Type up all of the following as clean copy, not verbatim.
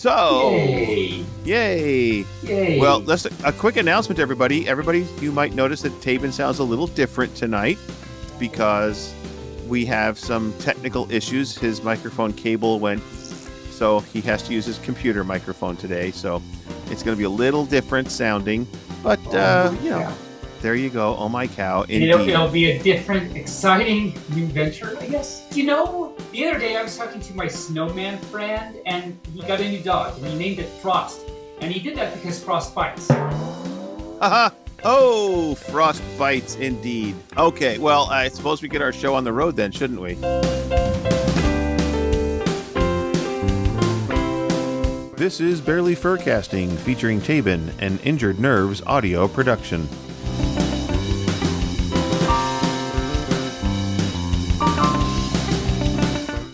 So, yay. Well, let's a quick announcement to everybody. Everybody, you might notice that Taebyn sounds a little different tonight because we have some technical issues. His microphone cable went, so he has to use his computer microphone today. So it's going to be a little different sounding, but there you go. Oh my cow! It'll be a different, exciting new venture, I guess. You know, the other day I was talking to my snowman friend, and he got a new dog, and he named it Frost. And he did that because Frost bites. Haha! Oh, Frost bites indeed. Okay, well, I suppose we get our show on the road then, shouldn't we? This is Barely Furcasting, featuring Taebyn, an Injured Nerves audio production.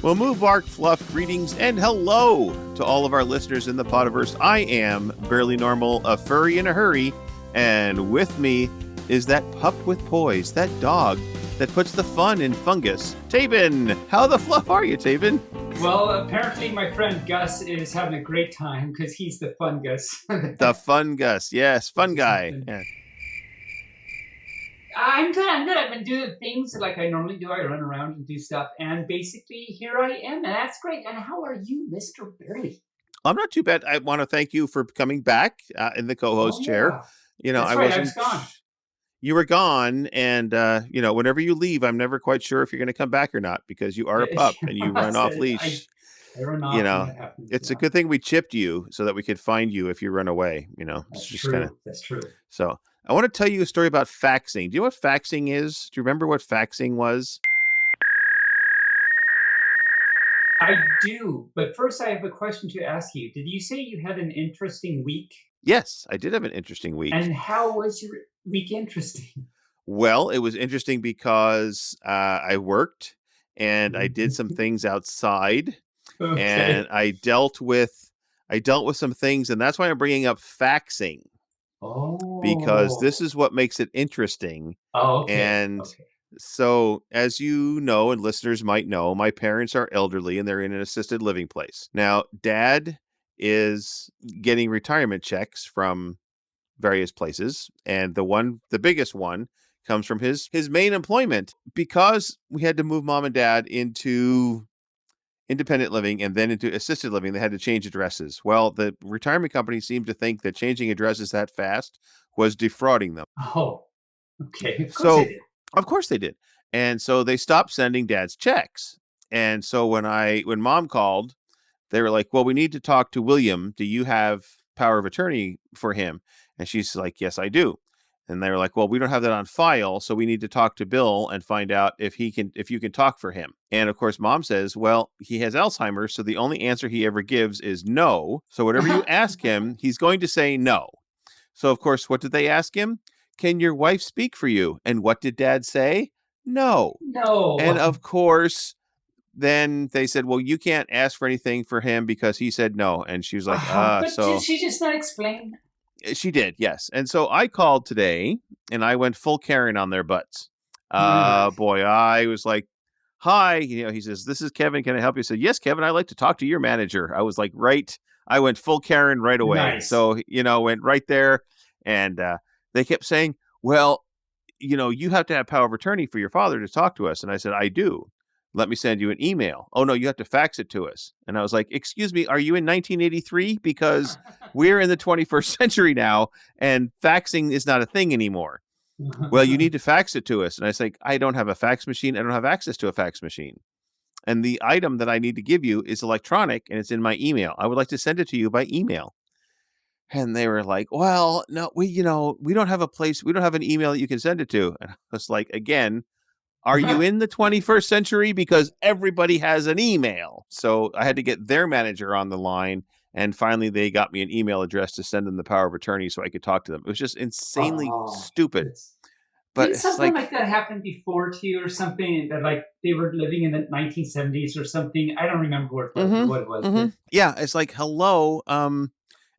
Well, Moobarkfluff, greetings and hello to all of our listeners in the Podiverse. I am Barely Normal, a furry in a hurry, and with me is that pup with poise, that dog that puts the fun in fungus. Taebyn, how the fluff are you, Taebyn? Well, apparently my friend Gus is having a great time because he's the fun Gus. The fun Gus, yes, fun guy. Yeah. I'm good. I've been doing things like I normally do. I run around and do stuff. And basically, here I am. And that's great. And how are you, Mr. Barely? I'm not too bad. I want to thank you for coming back in the co-host chair. You know, that's right, I was gone. You were gone. And, whenever you leave, I'm never quite sure if you're going to come back or not because you are a pup and you run off leash. I run off it's a good thing we chipped you so that we could find you if you run away. That's true. That's true. So I want to tell you a story about faxing. Do you know what faxing is? Do you remember what faxing was? I do, but first I have a question to ask you. Did you say you had an interesting week? Yes, I did have an interesting week. And how was your week interesting? Well, it was interesting because I worked and I did some things outside, and I dealt with some things, and that's why I'm bringing up faxing. Oh. Because this is what makes it interesting. Oh, okay. And so, as you know, and listeners might know, my parents are elderly and they're in an assisted living place. Now, Dad is getting retirement checks from various places, and the biggest one comes from his main employment. Because we had to move Mom and Dad into independent living and then into assisted living, they had to change addresses. Well, the retirement company seemed to think that changing addresses that fast was defrauding them. Oh, okay. Of course they did. And so they stopped sending Dad's checks. And so when Mom called, they were like, well, we need to talk to William. Do you have power of attorney for him? And she's like, yes, I do. And they were like, well, we don't have that on file, so we need to talk to Bill and find out if you can talk for him. And of course, Mom says, well, he has Alzheimer's, so the only answer he ever gives is no. So whatever you ask him, he's going to say no. So of course, what did they ask him? Can your wife speak for you? And what did Dad say? No. No. And of course, then they said, well, you can't ask for anything for him because he said no. And she was like, but did she just not explain? She did, yes. And so I called today and I went full Karen on their butts. Boy, I was like, hi. He says, this is Kevin. Can I help you? I said, yes, Kevin, I'd like to talk to your manager. I was like, right. I went full Karen right away. Nice. So, went right there. And they kept saying, well, you have to have power of attorney for your father to talk to us. And I said, I do. Let me send you an email. Oh, no, you have to fax it to us. And I was like, excuse me, are you in 1983? Because we're in the 21st century now, and faxing is not a thing anymore. Well, you need to fax it to us. And I was like, I don't have a fax machine. I don't have access to a fax machine. And the item that I need to give you is electronic, and it's in my email. I would like to send it to you by email. And they were like, well, no, we don't have a place. We don't have an email that you can send it to. And I was like, again, are you in the 21st century? Because everybody has an email. So I had to get their manager on the line. And finally, they got me an email address to send them the power of attorney so I could talk to them. It was just insanely stupid. But did something like that happen before to you or something? That like they were living in the 1970s or something? I don't remember what it was. Mm-hmm. Yeah, it's like, hello.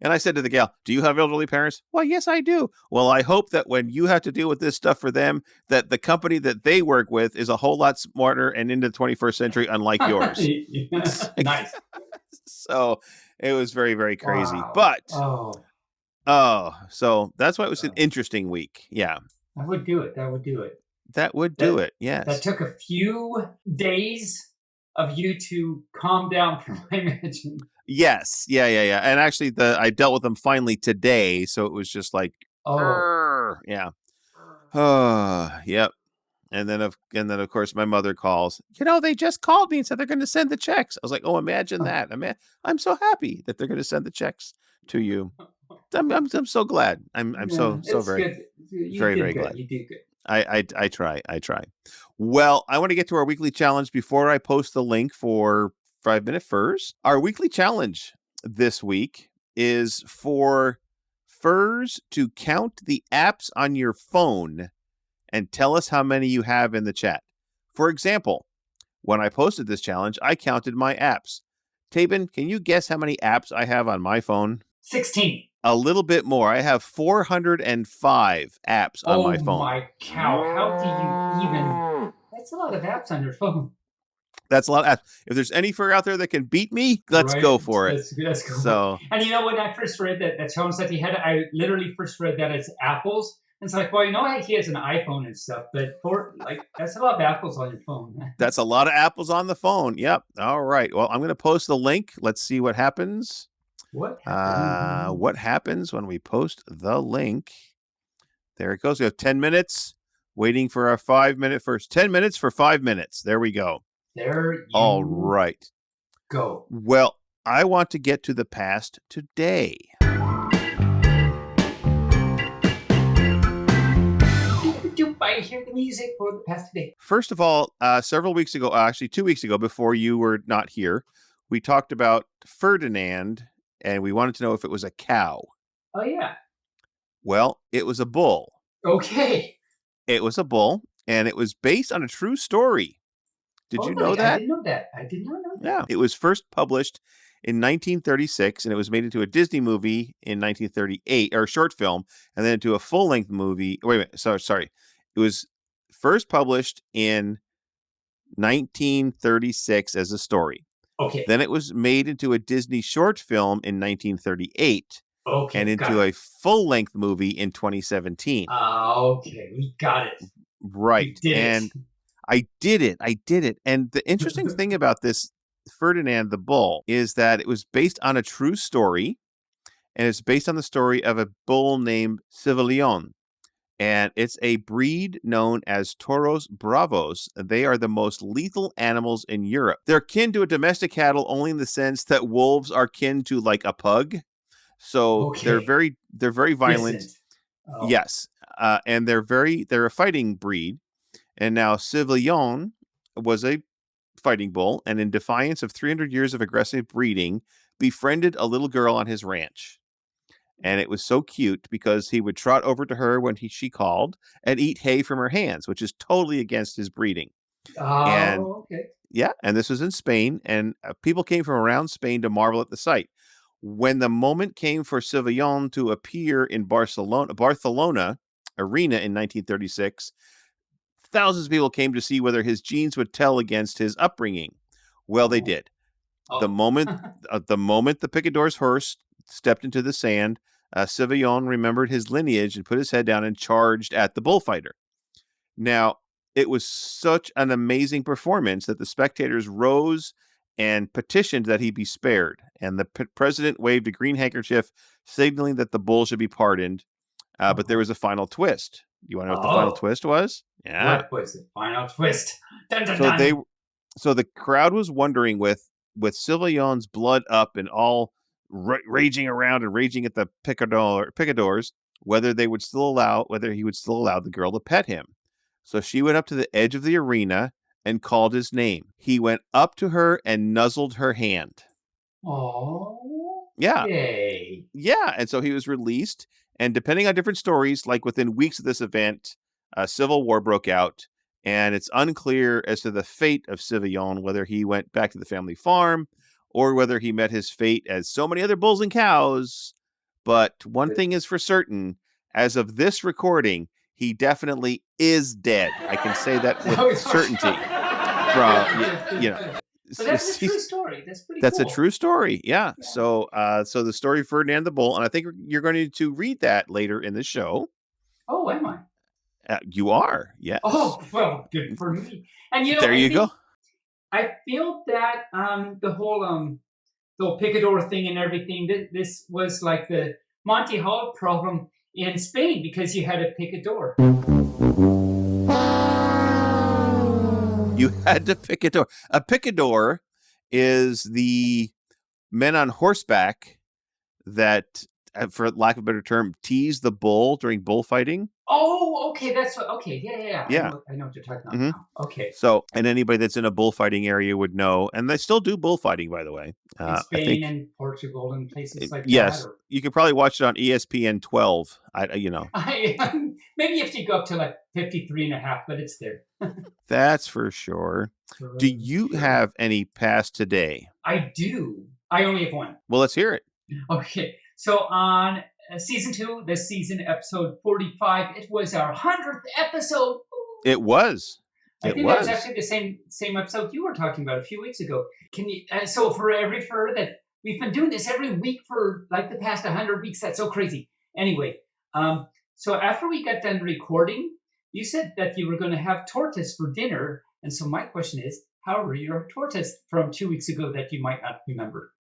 And I said to the gal, do you have elderly parents? Well, yes, I do. Well, I hope that when you have to deal with this stuff for them, that the company that they work with is a whole lot smarter and into the 21st century, unlike yours. Nice. So It was very, very crazy. Wow. But, so that's why it was an Oh. interesting week. Yeah. That would do it. That would do it. That would do it. Yes. That took a few days of you to calm down, from I imagine. Yes. Yeah. And actually, I dealt with them finally today, so it was just like, yeah. Yep. And then of course my mother calls. They just called me and said they're going to send the checks. I was like, oh, imagine that. I'm so happy that they're going to send the checks to you. I'm so glad. I'm so very good. very very glad. You did good. I try. Well, I want to get to our weekly challenge before I post the link for 5-Minute Furs. Our weekly challenge this week is for furs to count the apps on your phone and tell us how many you have in the chat. For example, when I posted this challenge, I counted my apps. Taebyn, can you guess how many apps I have on my phone? 16. A little bit more. I have 405 apps on my phone. Oh my cow. How do you even... That's a lot of apps on your phone. That's a lot of apps. If there's any fur out there that can beat me, let's go for it. Let's go. So, and when I first read that challenge that he had, I literally first read that as apples. And it's like, well, he has an iPhone and stuff, but that's a lot of apples on your phone. That's a lot of apples on the phone. Yep. All right. Well, I'm going to post the link. Let's see what happens. What happens when we post the link? There it goes. We have 10 minutes waiting for our 5-minute first. 10 minutes for 5 minutes. There we go. There you All right. Go. Well, I want to get to the past today. I hear the music for the past today. First of all, several weeks ago, actually 2 weeks ago, before you were not here, we talked about Ferdinand, and we wanted to know if it was a cow. Oh, yeah. Well, it was a bull. Okay. It was a bull, and it was based on a true story. Did you know that? I didn't know that. I did not know that. Yeah. It was first published in 1936, and it was made into a Disney movie in 1938, or a short film, and then into a full-length movie. Wait a minute. Sorry. It was first published in 1936 as a story. Okay. Then it was made into a Disney short film in 1938. Okay. And into a full-length movie in 2017. Okay. We got it. Right. I did it. And the interesting thing about this Ferdinand the Bull is that it was based on a true story. And it's based on the story of a bull named Civilion. And it's a breed known as Toros Bravos. They are the most lethal animals in Europe. They're kin to a domestic cattle only in the sense that wolves are kin to like a pug. So they're very violent. Oh. Yes. And they're a fighting breed. And now Civilion was a fighting bull, and in defiance of 300 years of aggressive breeding, befriended a little girl on his ranch. And it was so cute because he would trot over to her when she called and eat hay from her hands, which is totally against his breeding. Okay. Yeah, and this was in Spain, and people came from around Spain to marvel at the sight. When the moment came for Civilion to appear in Barcelona Arena in 1936, thousands of people came to see whether his genes would tell against his upbringing. Well, they did. The moment the picador's horse stepped into the sand, Civilion remembered his lineage and put his head down and charged at the bullfighter. Now, it was such an amazing performance that the spectators rose and petitioned that he be spared. And the president waved a green handkerchief, signaling that the bull should be pardoned. But there was a final twist. You want to know what the final twist was? Yeah. What was the final twist? Dun, dun, dun. So the crowd was wondering, with Civillion's blood up and all raging around and raging at the picadors, whether he would still allow the girl to pet him. So she went up to the edge of the arena and called his name. He went up to her and nuzzled her hand. Oh. Yeah. Yay. Yeah. And so he was released. And depending on different stories, like within weeks of this event, a civil war broke out. And it's unclear as to the fate of Civilion, whether he went back to the family farm or whether he met his fate as so many other bulls and cows. But one thing is for certain, as of this recording, he definitely is dead. I can say that with certainty. But that's a true story. That's pretty That's cool. a true story. Yeah. Yeah. So the story of Ferdinand the Bull, and I think you're going to read that later in the show. Oh, am I? You are. Yes. Oh, well, good for me. And there you go. I feel that the whole picador thing and everything, this was like the Monty Hall problem in Spain because you had a picador. You had to picador. A picador is the men on horseback that, for lack of a better term, tease the bull during bullfighting. Oh, okay, that's what. Okay, yeah. I know what you're talking about now. Okay. So, and anybody that's in a bullfighting area would know, and they still do bullfighting, by the way. In Spain and Portugal and places like that. Yes, you could probably watch it on ESPN 12. Maybe if you go up to like 53.5, but it's there. That's for sure. Do you have any past today? I do. I only have one. Well, let's hear it. Okay, so on season 2, this season, episode 45, it was our 100th episode. It was. I think that's actually the same episode you were talking about a few weeks ago. Can you? So for every fur that we've been doing this every week for like the past 100 weeks, that's so crazy. Anyway, so after we got done recording, you said that you were going to have tortoise for dinner, and so my question is, how were your tortoise from 2 weeks ago that you might not remember?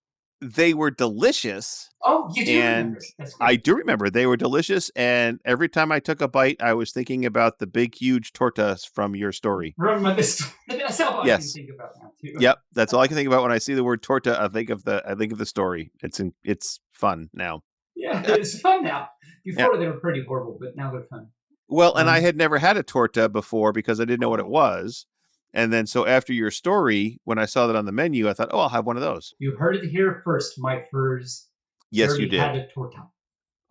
They were delicious. Oh, you do remember. That's great. I do remember. They were delicious, and every time I took a bite, I was thinking about the big, huge tortoise from your story. Remember the story? That's all I can think about now, too. Yep, that's all I can think about when I see the word torta. I think of the story. It's fun now. Yeah, it's fun now. Before they were pretty horrible, but now they're fun. Well, and I had never had a torta before because I didn't know what it was. And then, so after your story, when I saw that on the menu, I thought, oh, I'll have one of those. You heard it here first, my furs. Yes, you did. Had a torta.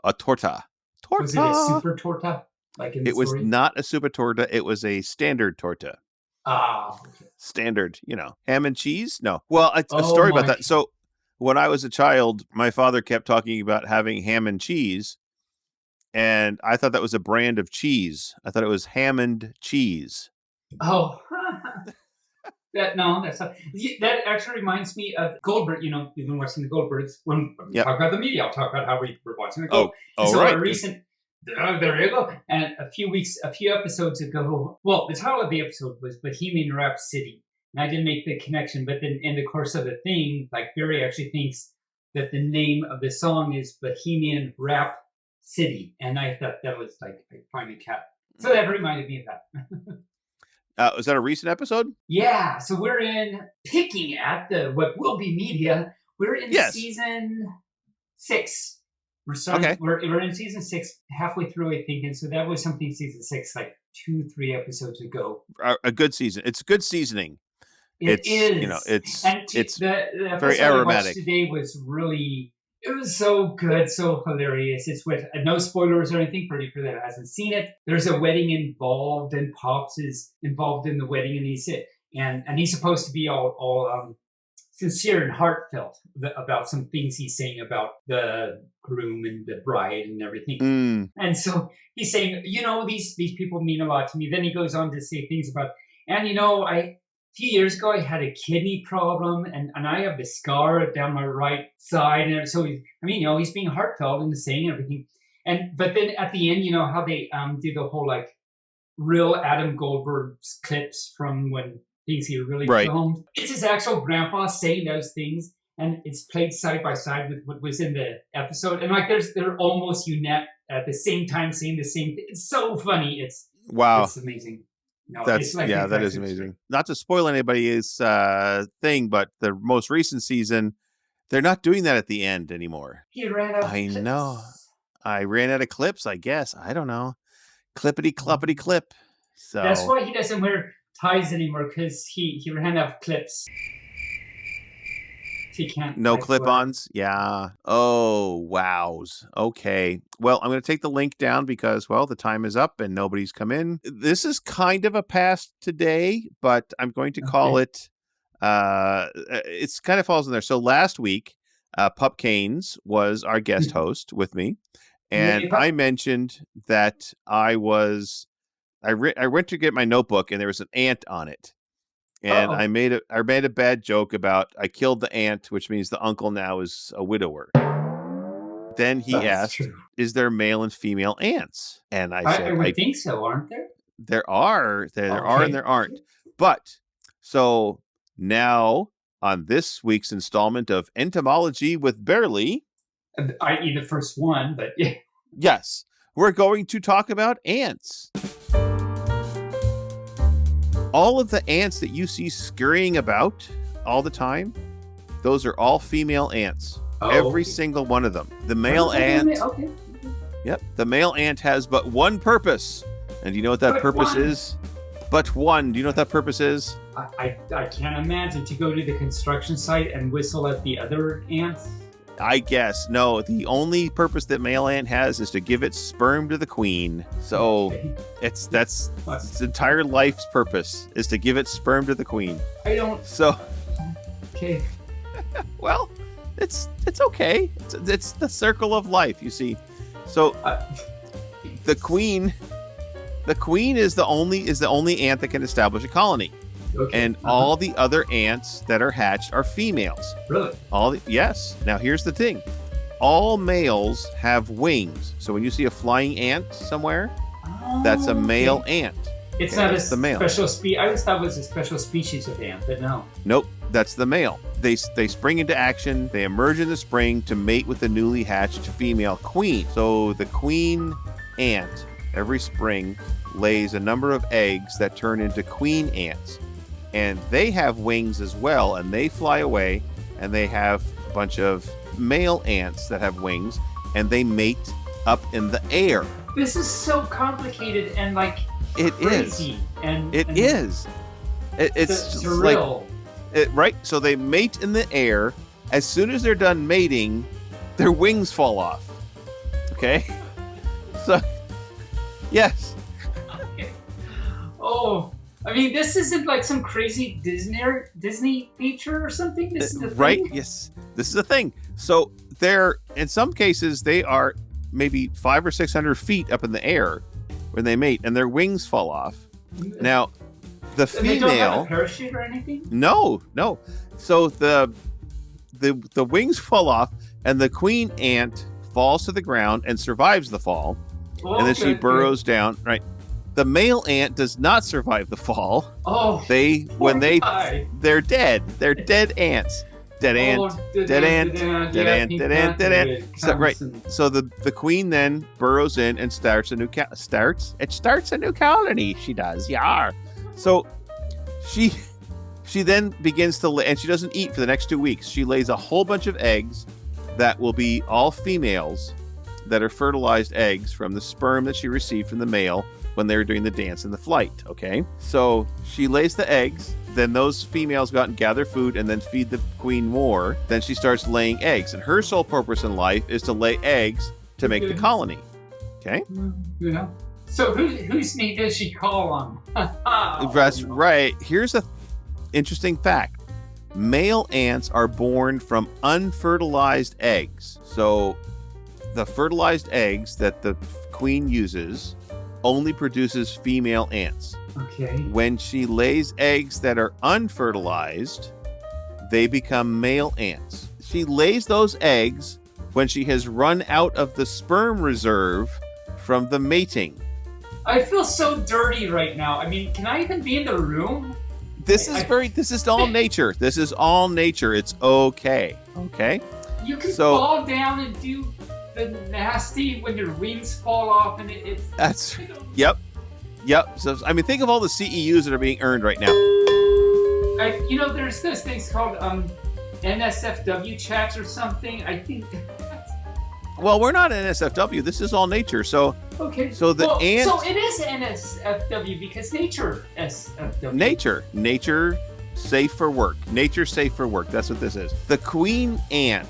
A torta. Torta. Was it a super torta? Like in the story? It was not a super torta. It was a standard torta. Ah. Okay. Standard, ham and cheese? No. Well, a story about that. So when I was a child, my father kept talking about having ham and cheese. And I thought that was a brand of cheese. I thought it was Hammond cheese. Oh, that's not. That actually reminds me of Goldberg. You've been watching the Goldbergs. When we talk about the media, I'll talk about how we were watching the Gold. Right. There you go. And a few episodes ago, well, the title of the episode was Bohemian Rap City, and I didn't make the connection. But then, in the course of the thing, like Barry actually thinks that the name of the song is Bohemian Rap City, and I thought that was like I finally cat. So that reminded me of that. Was that a recent episode? Yeah. So we're picking at what will be media. We're in season 6. We're in season 6, halfway through, I think, and so that was something season 6, like 2-3 episodes ago. A good season. It's good seasoning. It is. It's the very aromatic. Today was really. It was so good, so hilarious. It's with no spoilers or anything for anybody that hasn't seen it. There's a wedding involved, and Pops is involved in the wedding, and he's supposed to be all sincere and heartfelt about some things he's saying about the groom and the bride and everything. And so he's saying, these people mean a lot to me. Then he goes on to say things about, and a few years ago, I had a kidney problem, and I have the scar down my right side, and so he's being heartfelt and saying everything, but then at the end, how they do the whole like real Adam Goldberg's clips from when things he really filmed. It's his actual grandpa saying those things, and it's played side by side with what was in the episode, and like they're almost unite at the same time saying the same thing. It's so funny. It's amazing. No, that is amazing. Not to spoil anybody's thing, but the most recent season, they're not doing that at the end anymore. He ran out of clips. I know. I ran out of clips, I guess. I don't know. Clippity cloppity clip. So that's why he doesn't wear ties anymore, because he ran out of clips. He can't. No clip-ons? Yeah. Oh, wows. Okay. Well, I'm going to take the link down because, the time is up and nobody's come in. This is kind of a past today, but I'm going to call it, it's kind of falls in there. So last week, Pup Canes was our guest host with me. And I mentioned that I went to get my notebook and there was an ant on it. And I made a bad joke about I killed the aunt, which means the uncle now is a widower. Then he asked, true. "Is there male and female ants?" And I said, I would think so, aren't there? There are and Okay. there aren't. But so now on this week's installment of Entomology with Barely, I.e. the first one, but yeah. yes, we're going to talk about ants. All of the ants that you see scurrying about all the time, those are all female ants. Every single one of them. The male ant. Okay. Yep. The male ant has but one purpose. And do you know what that purpose is? But one. Do you know what that purpose is? I can't imagine to go to the construction site and whistle at the other ants. I guess. No, the only purpose that male ant has is to give its sperm to the queen. So that's its entire life's purpose is to give its sperm to the queen. I don't. So. Okay. Well, it's okay. It's the circle of life, you see. So the queen is the only ant that can establish a colony. Okay. And all the other ants that are hatched are females. Really? Yes. Now here's the thing. All males have wings. So when you see a flying ant somewhere, that's a male ant. It's not a male. Special species. I always thought it was a special species of ant, but no. Nope, that's the male. They spring into action. They emerge in the spring to mate with the newly hatched female queen. So the queen ant every spring lays a number of eggs that turn into queen ants. And they have wings as well, and they fly away, and they have a bunch of male ants that have wings, and they mate up in the air. This is so complicated and like it crazy. Is. It's surreal. Right? So they mate in the air. As soon as they're done mating, their wings fall off. Okay? So, yes. Okay. Oh. I mean, this isn't like some crazy Disney feature or something. This is the right? thing? Yes, this is the thing. So they're in some cases they are maybe 500 or 600 feet up in the air when they mate, and their wings fall off. Now, the female. They don't have a parachute or anything? No. So the wings fall off, and the queen ant falls to the ground and survives the fall, and then she burrows down. Right. The male ant does not survive the fall. Oh, they're dead. They're dead ants. Dead ant. So, right. So the queen then burrows in and starts a new colony. She does. Yeah. So she then begins to lay, and she doesn't eat for the next 2 weeks. She lays a whole bunch of eggs that will be all females that are fertilized eggs from the sperm that she received from the male when they were doing the dance and the flight, okay? So she lays the eggs, then those females go out and gather food and then feed the queen more. Then she starts laying eggs, and her sole purpose in life is to lay eggs to make the colony, okay? Yeah. So whose name does she call on? That's right. Here's a interesting fact. Male ants are born from unfertilized eggs. So the fertilized eggs that the queen uses only produces female ants. Okay. When she lays eggs that are unfertilized, they become male ants. She lays those eggs when she has run out of the sperm reserve from the mating. I feel so dirty right now. I mean, can I even be in the room? This is all nature. This is all nature. It's okay. Okay? You can fall down and do the nasty when your wings fall off and it's... That's... Yep. So, I mean, think of all the CEUs that are being earned right now. There's those things called NSFW chats or something. I think... Well, we're not NSFW. This is all nature. So... Okay. So the ants... So it is NSFW because nature SFW. Nature safe for work. Nature safe for work. That's what this is. The queen ant,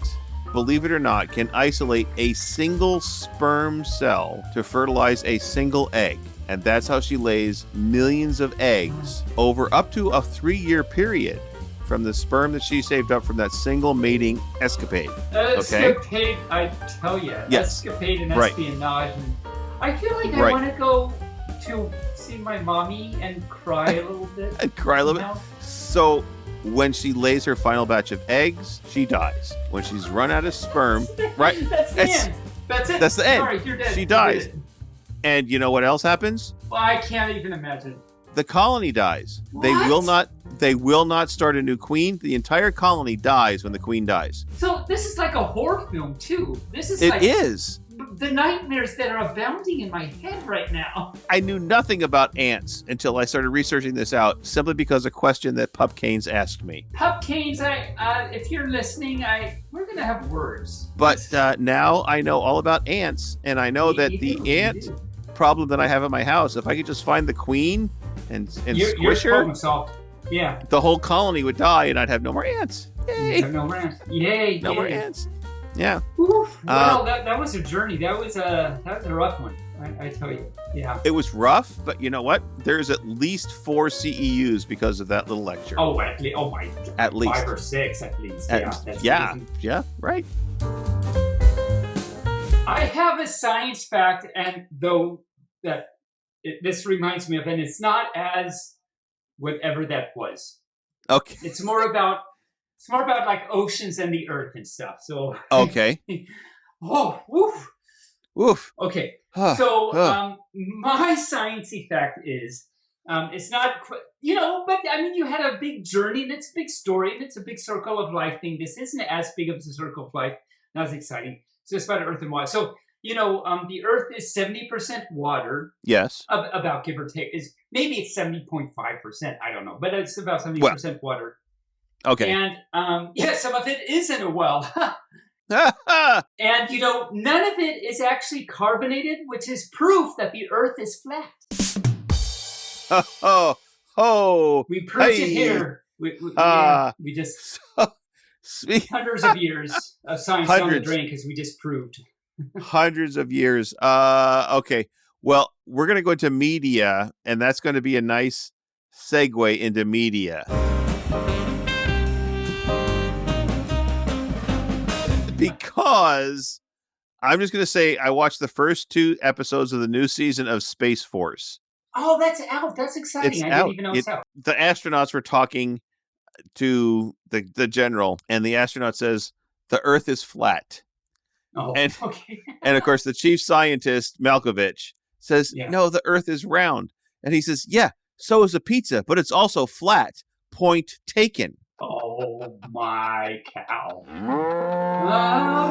believe it or not, can isolate a single sperm cell to fertilize a single egg. And that's how she lays millions of eggs over up to a 3-year period from the sperm that she saved up from that single mating escapade. Escapade, I tell you. Yes. Escapade and espionage. And I feel like I want to go to see my mommy and cry a little bit. And cry a little bit. So when she lays her final batch of eggs, she dies. When she's run out of sperm, right? That's the end. That's it. That's the end. Sorry, you're dead. She You dies. did it. And you know what else happens? Well, I can't even imagine. The colony dies. What? They will not start a new queen. The entire colony dies when the queen dies. So this is like a horror film too. This is It is. the nightmares that are abounding in my head right now. I knew nothing about ants until I started researching this out, simply because a question that Pup Canes asked me. Pup Canes, if you're listening, we're gonna have words. But now I know all about ants, and I know that the ant problem that I have in my house, if I could just find the queen and squish her, problem solved. Yeah. the whole colony would die, and I'd have no more ants. Yay! No more ants. Yay! No more ants. Yeah. Oof. Well, that was a journey. That was a rough one. I tell you. Yeah. It was rough, but you know what? There's at least 4 CEUs because of that little lecture. Oh, at least. Oh my. At least 5 or 6 at least. Yeah, right. I have a science fact, and though this reminds me of, and it's not as whatever that was. Okay. It's more about like oceans and the earth and stuff. So. Okay. Oh, woof. Woof. Okay. So my sciencey fact is, it's not, but I mean, you had a big journey, and it's a big story, and it's a big circle of life thing. This isn't as big of a circle of life, not as exciting. So it's about Earth and water. So, the Earth is 70% water. Yes. About, give or take. Maybe it's 70.5%. I don't know. But it's about 70% water. Okay. And, some of it is in a well. And, none of it is actually carbonated, which is proof that the Earth is flat. We proved it here. We just... hundreds of years of science down the drain because we just proved. Hundreds of years. Okay. Well, we're going to go into media, and that's going to be a nice segue into media. Because I'm just going to say I watched the first 2 episodes of the new season of Space Force. Oh, that's out. That's exciting. I didn't even know it's out. The astronauts were talking to the general, and the astronaut says the Earth is flat. Oh, and, okay. And of course, the chief scientist Malkovich says, no, the Earth is round. And he says, yeah, so is a pizza, but it's also flat. Point taken. Oh my cow.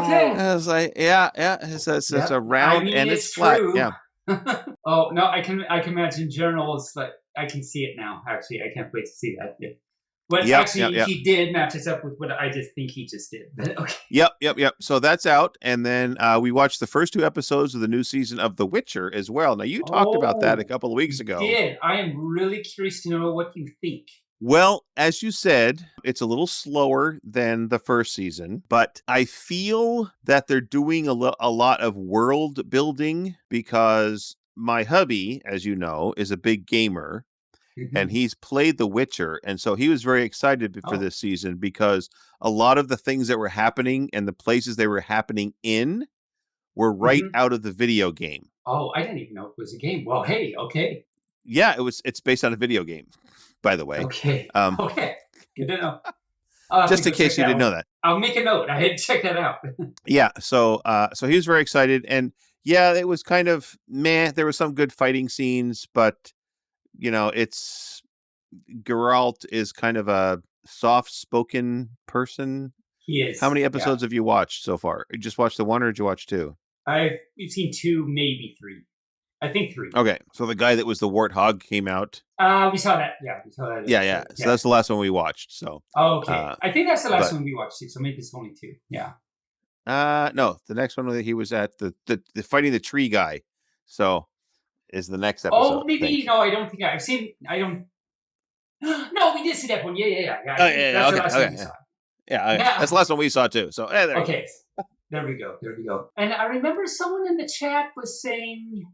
Okay. I was like, yeah. It's a round and it's flat. True. Yeah. Oh no, I can imagine journals, like I can see it now. Actually, I can't wait to see that. What he did matches up with what I just think he just did. But okay. Yep. So that's out, and then we watched the first 2 episodes of the new season of The Witcher as well. Now you talked about that a couple of weeks ago. I am really curious to know what you think. Well, as you said, it's a little slower than the first season, but I feel that they're doing a lot of world building because my hubby, as you know, is a big gamer. And he's played The Witcher, and so he was very excited for this season because a lot of the things that were happening and the places they were happening in were right out of the video game. Oh, I didn't even know it was a game. Well, hey, okay. Yeah, it's based on a video game, by the way. Okay. Okay. Good to know. Just in case you didn't know that. I'll make a note. I had to check that out. Yeah, so he was very excited, and yeah, it was kind of meh. There were some good fighting scenes, but it's Geralt is kind of a soft-spoken person. He is. How many episodes have you watched so far? You just watched the 1, or did you watch 2? We've seen 2, maybe 3. I think 3. Okay, so the guy that was the warthog came out. We saw that. Yeah, we saw that. Yeah. So that's the last one we watched. So. Okay. I think that's the last one we watched too. So maybe it's only 2. Yeah. No, the next one that he was at the fighting the tree guy. So. Is the next episode. Oh, maybe. No, I don't think I've seen. I don't. No, we did see that one. Yeah. That's the last one we saw. Yeah, that's the last one we saw too. So, okay. There we go. And I remember someone in the chat was saying, I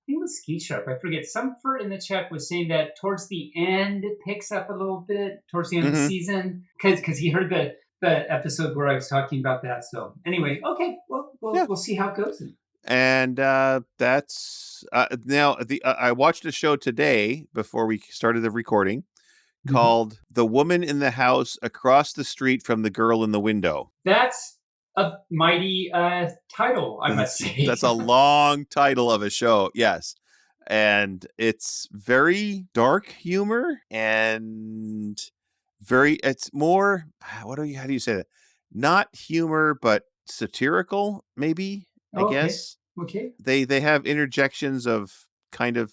think it was Ski Sharp, I forget. Some fur in the chat was saying that towards the end it picks up a little bit, towards the end of the season, because he heard the episode where I was talking about that. So, anyway, okay. Well, we'll see how it goes. And that's now I watched a show today before we started the recording called The Woman in the House Across the Street from the Girl in the Window. That's a mighty title, I must say. That's a long title of a show, yes. And it's very dark humor and it's more, how do you say that? Not humor, but satirical, maybe, I guess. Okay. They have interjections of kind of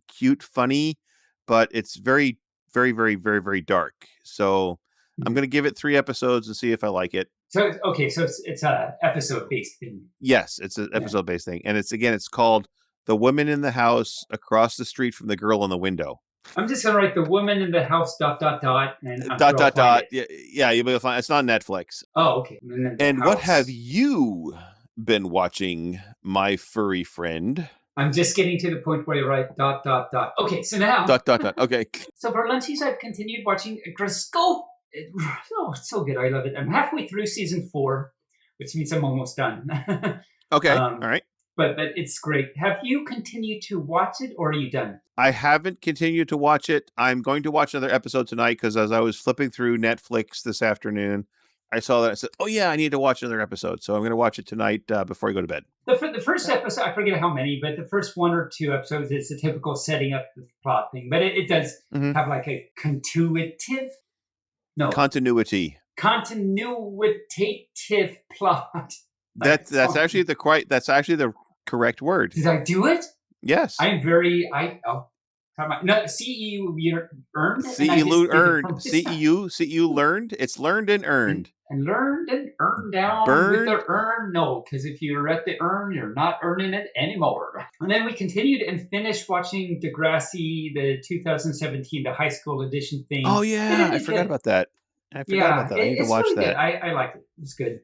cute, funny, but it's very, very, very, very, very dark. So I'm going to give it 3 episodes and see if I like it. So it's a episode based thing. Yes, it's an episode based thing, and it's called The Woman in the House Across the Street from the Girl in the Window. I'm just gonna write The Woman in the House ... and Yeah, you'll be fine. It's not Netflix. Oh, okay. And what have you been watching, my furry friend? I'm just getting to the point where you write ... Okay, so now ... Okay. So for lunches, I've continued watching Grisco. It's so good. I love it. I'm halfway through season 4, which means I'm almost done. Okay. All right. But it's great. Have you continued to watch it, or are you done? I haven't continued to watch it. I'm going to watch another episode tonight because as I was flipping through Netflix this afternoon, I saw that. I said, oh, yeah, I need to watch another episode. So I'm going to watch it tonight before I go to bed. The first episode, I forget how many, but the first 1 or 2 episodes, it's a typical setting up the plot thing. But it does have like a continuative plot. That's actually the correct word. Did I do it? Yes. I'm very CEU earned. CEU learned. It's learned and earned. And learned and earned down with the earn. No, because if you're at the earn, you're not earning it anymore. And then we continued and finished watching Degrassi, the 2017, the high school edition thing. Oh yeah, I forgot about that. I need to watch really that. I liked it. It's good.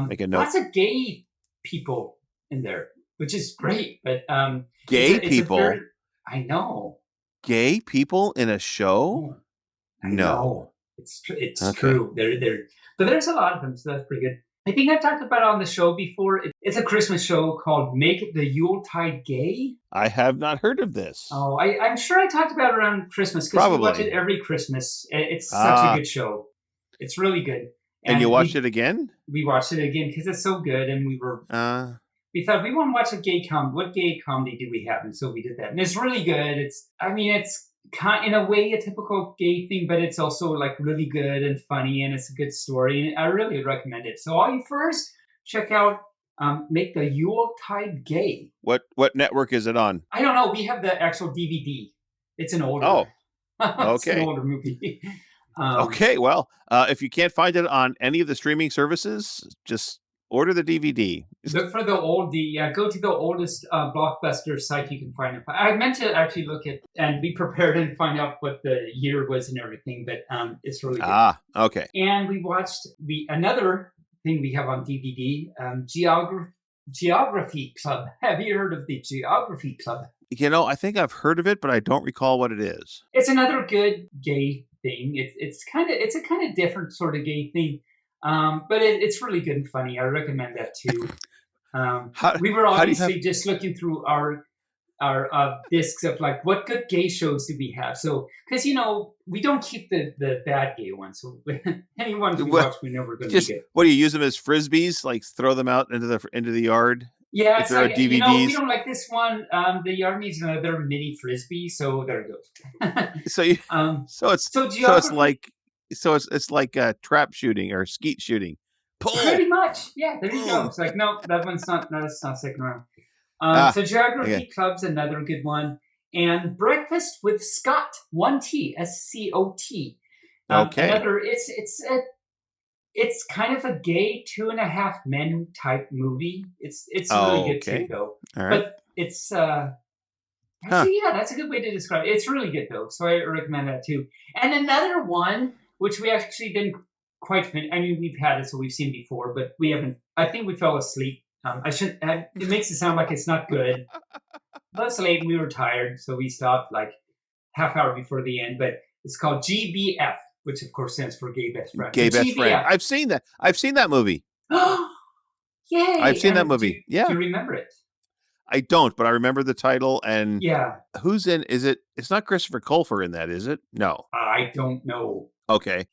Make a note. Lots of gay people in there, which is great. But gay people. I know. Gay people in a show? No. It's true. But there's a lot of them, so that's pretty good. I think I've talked about it on the show before. It's a Christmas show called Make the Yuletide Gay. I have not heard of this. Oh, I'm sure I talked about it around Christmas because we watch it every Christmas. It's such a good show. It's really good. And you watched it again? We watched it again because it's so good, and we thought we want to watch a gay comedy. What gay comedy do we have? And so we did that, and it's really good. It's in a way a typical gay thing, but it's also like really good and funny, and it's a good story, and I really recommend it. So all you first check out Make the Yuletide Gay. What network is it on? I don't know. We have the actual DVD. It's an older. Oh, okay. It's an older movie. Okay, well, if you can't find it on any of the streaming services, just order the DVD. Look for the go to the oldest Blockbuster site you can find it. I meant to actually look at and be prepared and find out what the year was and everything, but it's really good. Okay. And we watched another thing we have on DVD, Geography Club. Have you heard of the Geography Club? I think I've heard of it, but I don't recall what it is. It's another good gay thing. It's a kind of different sort of gay thing. But it's really good and funny. I recommend that too. We were obviously just looking through our discs of like what good gay shows do we have. So because we don't keep the bad gay ones. So any ones we watch, we know we're going to be good. What do you use them as frisbees? Like throw them out into the yard? Yeah, if there are DVDs. We don't like this one. The yard needs another mini frisbee. So there it goes. It's like trap shooting or skeet shooting. Pull. Pretty much, yeah. There you go. It's like no, that one's not. No, that's not second round. So Geography Club's another good one, and Breakfast with Scott, 1T, SCOT. Okay. Another. It's kind of a gay 2.5 Men type movie. It's really good too, though. All right. But it's actually, yeah, that's a good way to describe it. It's really good though, so I recommend that too. And another one, which we actually didn't quite finish. I mean, we've had it, so we've seen before, but we haven't. I think we fell asleep. I shouldn't. It makes it sound like it's not good. But it's late, and we were tired, so we stopped like half hour before the end. But it's called GBF, which of course stands for Gay Best Friend. Gay Best Friend. I've seen that. I've seen that movie. Yay! I've seen that movie. Do you remember it? I don't, but I remember the title. And Yeah, who's in? Is it? It's not Christopher Colfer in that, is it? No. I don't know. Okay.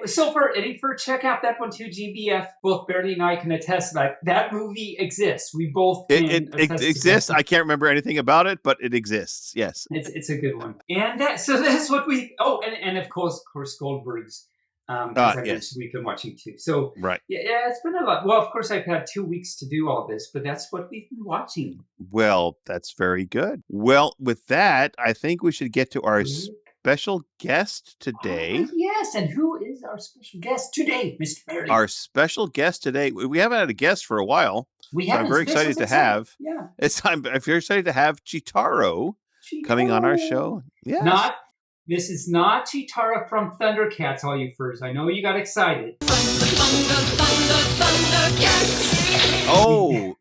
So for check out that one too, GBF. Both Barry and I can attest that movie exists. We both can It attest exists. to that. I can't remember anything about it, but it exists. Yes. It's a good one. And that's what we. Oh, and of course Goldberg's. As I mentioned, we've been watching too. So right. Yeah, it's been a lot. Well, of course, I've had 2 weeks to do all this, but that's what we've been watching. Well, that's very good. Well, with that, I think we should get to our special guest today. Oh, yes, and who is our special guest today, Mr. Barry? Our special guest today. We haven't had a guest for a while. I'm very excited to have. Yeah. I'm very excited to have Cheetaro coming on our show. Yes. This is not Cheetara from Thundercats, all you furs. I know you got excited. Thundercats! Oh,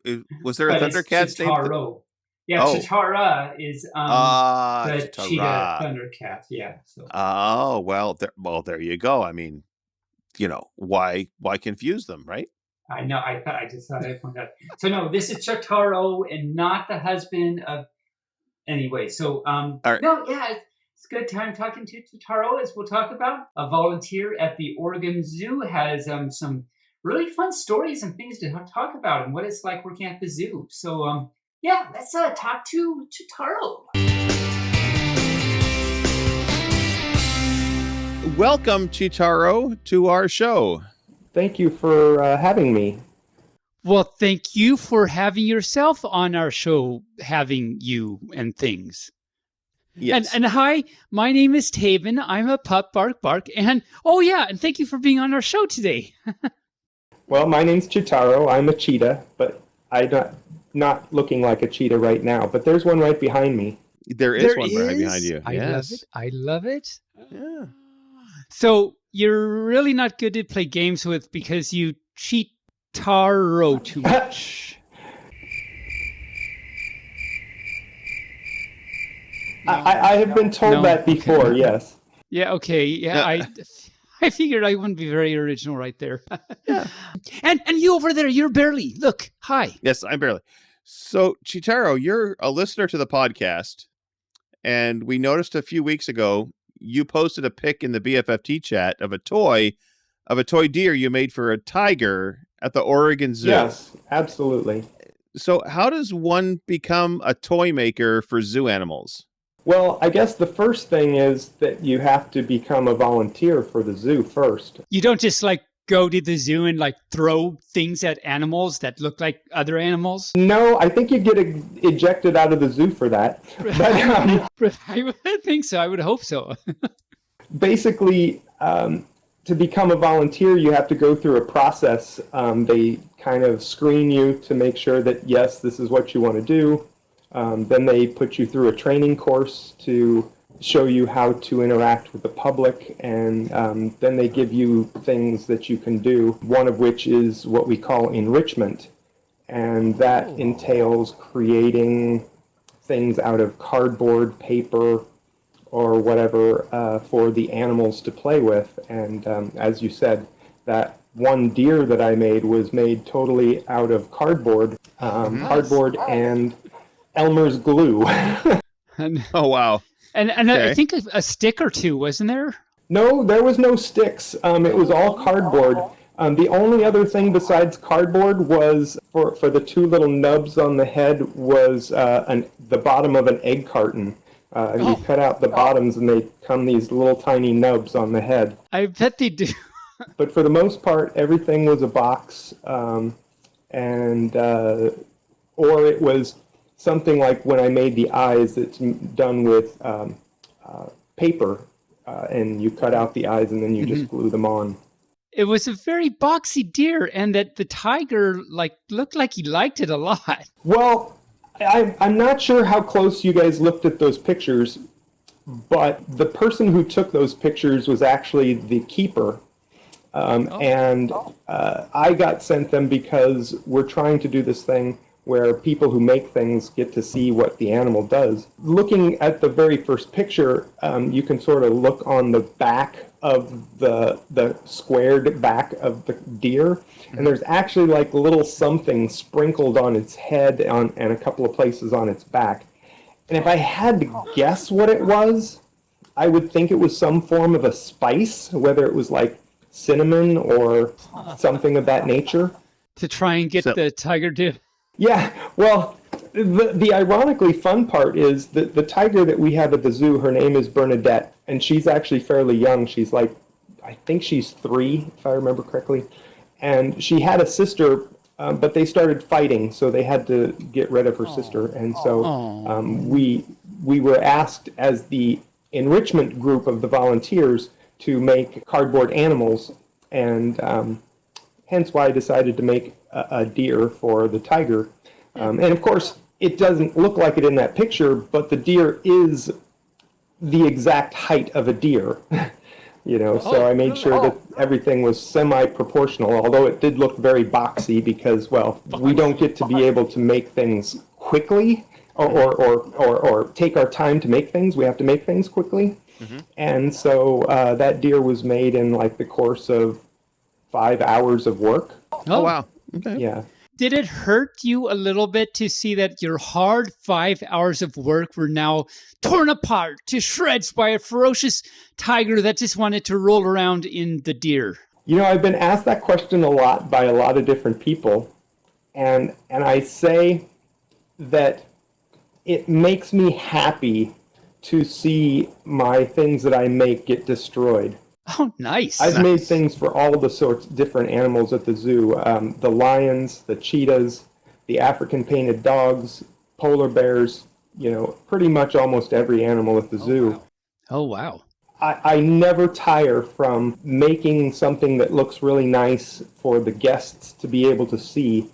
was there a Thundercats name? Yeah, Cheetara is the cheetah Thundercat. Yeah. So. Oh, well, there you go. I mean, why confuse them, right? I know. I just thought I'd point out. So no, this is Cheetaro and not the husband of. Anyway, so all right. No, yeah. It's a good time talking to Cheetaro, as we'll talk about. A volunteer at the Oregon Zoo has some really fun stories and things to talk about and what it's like working at the zoo. So, let's talk to Cheetaro. Welcome, Cheetaro, to our show. Thank you for having me. Well, thank you for having yourself on our show, having you and things. Yes. And hi, my name is Taebyn. I'm a pup, bark, and and thank you for being on our show today. Well, my name's Cheetaro. I'm a cheetah, but I'm not looking like a cheetah right now. But there's one right behind me. There is one right behind you. I love it. Yeah. So you're really not good to play games with because you Cheetaro too much. I have been told that before, yes. Yeah, okay. Yeah, I figured I wouldn't be very original right there. Yeah. And you over there, you're Barely. Look, hi. Yes, I'm Barely. So, Cheetaro, you're a listener to the podcast, and we noticed a few weeks ago you posted a pic in the BFFT chat of a toy deer you made for a tiger at the Oregon Zoo. Yes, absolutely. So, how does one become a toy maker for zoo animals? Well, I guess the first thing is that you have to become a volunteer for the zoo first. You don't just go to the zoo and throw things at animals that look like other animals? No, I think you get ejected out of the zoo for that. But, I would think so. I would hope so. Basically, to become a volunteer, you have to go through a process. They kind of screen you to make sure that, yes, this is what you want to do. Then they put you through a training course to show you how to interact with the public, and then they give you things that you can do, one of which is what we call enrichment, and that entails creating things out of cardboard, paper, or whatever for the animals to play with. And as you said, that one deer that I made was made totally out of cardboard, and Elmer's glue. Oh, wow. And okay. I think a stick or two, wasn't there? No, there was no sticks. It was all cardboard. The only other thing besides cardboard was, for the two little nubs on the head, was the bottom of an egg carton. You cut out the bottoms and they come these little tiny nubs on the head. I bet they do. But for the most part, everything was a box, or it was something like when I made the eyes, it's done with paper, and you cut out the eyes and then you just glue them on. It was a very boxy deer, and that the tiger looked like he liked it a lot. Well, I'm not sure how close you guys looked at those pictures, but the person who took those pictures was actually the keeper. And I got sent them because we're trying to do this thing where people who make things get to see what the animal does. Looking at the very first picture, you can sort of look on the back of the squared back of the deer, and there's actually like little something sprinkled on its head and a couple of places on its back. And if I had to guess what it was, I would think it was some form of a spice, whether it was like cinnamon or something of that nature. To try and get the tiger to... Yeah, well, the ironically fun part is that the tiger that we have at the zoo, her name is Bernadette, and she's actually fairly young. She's like, I think she's 3, if I remember correctly. And she had a sister, but they started fighting, so they had to get rid of her sister. And so we were asked as the enrichment group of the volunteers to make cardboard animals, and hence why I decided to make a deer for the tiger. And of course, it doesn't look like it in that picture, but the deer is the exact height of a deer. So I made sure that everything was semi-proportional, although it did look very boxy because, well, we don't get to be able to make things quickly or take our time to make things. We have to make things quickly. Mm-hmm. And so that deer was made in like the course of 5 hours of work. Oh, wow. Okay. Yeah. Did it hurt you a little bit to see that your hard 5 hours of work were now torn apart to shreds by a ferocious tiger that just wanted to roll around in the deer? I've been asked that question a lot by a lot of different people, and I say that it makes me happy to see my things that I make get destroyed. Oh, nice. I've made things for all the sorts of different animals at the zoo. The lions, the cheetahs, the African painted dogs, polar bears, pretty much almost every animal at the zoo. Wow. Oh, wow. I never tire from making something that looks really nice for the guests to be able to see,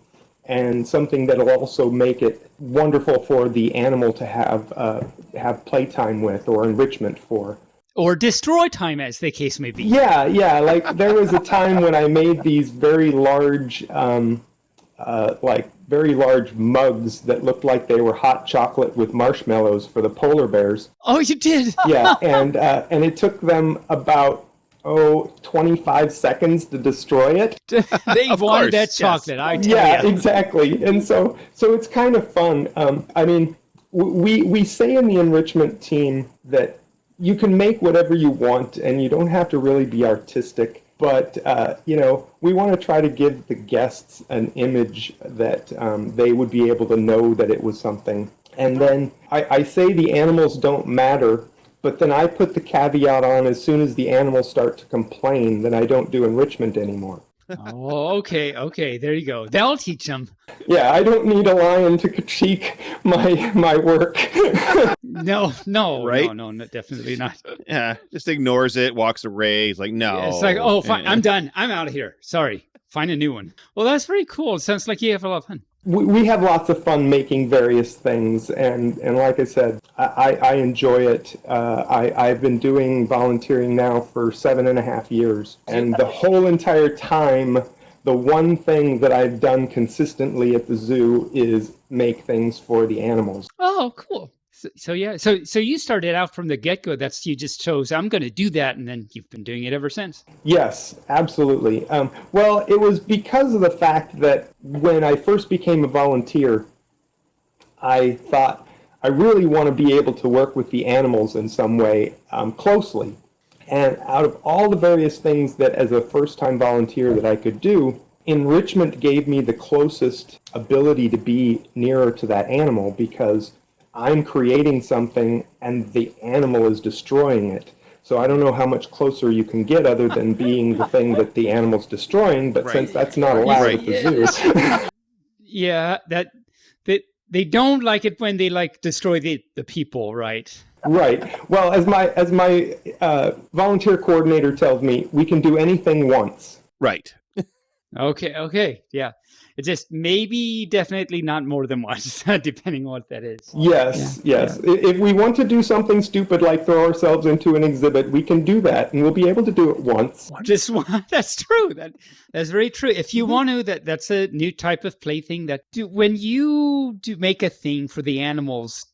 and something that'll also make it wonderful for the animal to have playtime with or enrichment for. Or destroy time, as the case may be. Yeah. Like there was a time when I made these very large, very large mugs that looked like they were hot chocolate with marshmallows for the polar bears. Oh, you did? Yeah, and it took them about 25 seconds to destroy it. They wanted that chocolate, I tell you. Yeah, exactly. And so it's kind of fun. We say in the enrichment team that you can make whatever you want, and you don't have to really be artistic. But, we want to try to give the guests an image that they would be able to know that it was something. And then I say the animals don't matter, but then I put the caveat on as soon as the animals start to complain that I don't do enrichment anymore. Oh, okay. There you go. That'll teach them. Yeah, I don't need a lion to critique my work. No, right? No, definitely not. Yeah, just ignores it, walks away. He's like, no. Yeah, it's like, oh, fine, I'm done. I'm out of here. Sorry. Find a new one. Well, that's very cool. It sounds like you have a lot of fun. We have lots of fun making various things, and like I said, I enjoy it. I've been doing volunteering now for 7.5 years, and the whole entire time, the one thing that I've done consistently at the zoo is make things for the animals. Oh, cool. So you started out from the get-go. You just chose, I'm going to do that, and then you've been doing it ever since. Yes, absolutely. Well, it was because of the fact that when I first became a volunteer, I thought I really want to be able to work with the animals in some way closely. And out of all the various things that as a first-time volunteer that I could do, enrichment gave me the closest ability to be nearer to that animal, because I'm creating something and the animal is destroying it. So I don't know how much closer you can get other than being the thing that the animal's destroying, but since that's not allowed at the zoo. Yeah, they don't like it when they destroy the people, right? Right. Well, as my volunteer coordinator tells me, we can do anything once. Right. Okay. Yeah. It's just maybe definitely not more than once, depending on what that is. Yes. If we want to do something stupid like throw ourselves into an exhibit, we can do that, and we'll be able to do it once. Just one. That's true. That's very true. If you want to, that's a new type of plaything. When you do make a thing for the animals,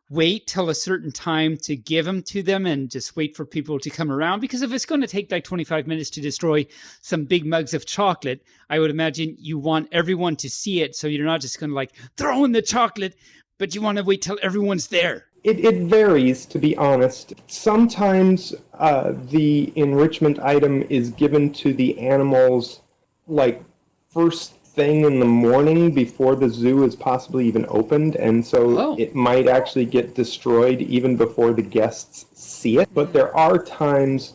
wait till a certain time to give them to them and just wait for people to come around? Because if it's going to take like 25 minutes to destroy some big mugs of chocolate, I would imagine you want everyone to see it. So you're not just going to like throw in the chocolate, but you want to wait till everyone's there. It varies, to be honest. Sometimes the enrichment item is given to the animals like first thing in the morning before the zoo is possibly even opened, and so it might actually get destroyed even before the guests see it. But there are times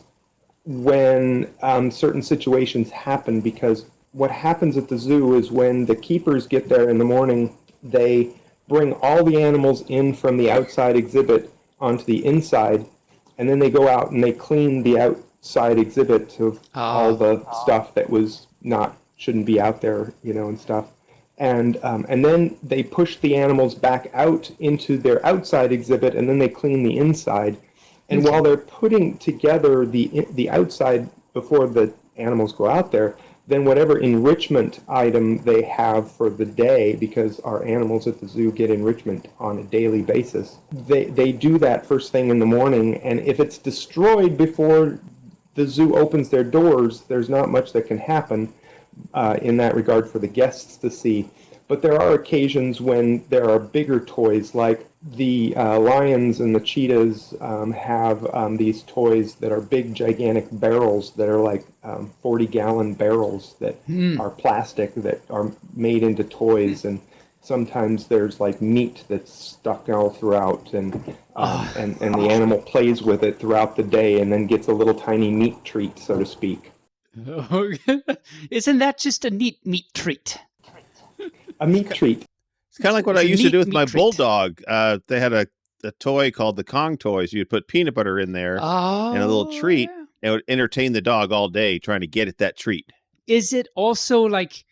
when certain situations happen, because what happens at the zoo is when the keepers get there in the morning, they bring all the animals in from the outside exhibit onto the inside, and then they go out and they clean the outside exhibit of all the stuff that shouldn't be out there, and stuff. And then they push the animals back out into their outside exhibit, and then they clean the inside. And while they're putting together the outside before the animals go out there, then whatever enrichment item they have for the day, because our animals at the zoo get enrichment on a daily basis, they do that first thing in the morning. And if it's destroyed before the zoo opens their doors, there's not much that can happen in that regard for the guests to see. But there are occasions when there are bigger toys, like the lions and the cheetahs have these toys that are big, gigantic barrels that are like 40-gallon barrels that are plastic, that are made into toys. And sometimes there's like meat that's stuck all throughout, and the animal plays with it throughout the day and then gets a little tiny meat treat, so to speak. Isn't that just a neat meat treat? A meat treat. It's kind of like what I used to do with my bulldog. They had a toy called the Kong toys. You'd put peanut butter in there and a little treat, and it would entertain the dog all day trying to get at that treat. Is it also like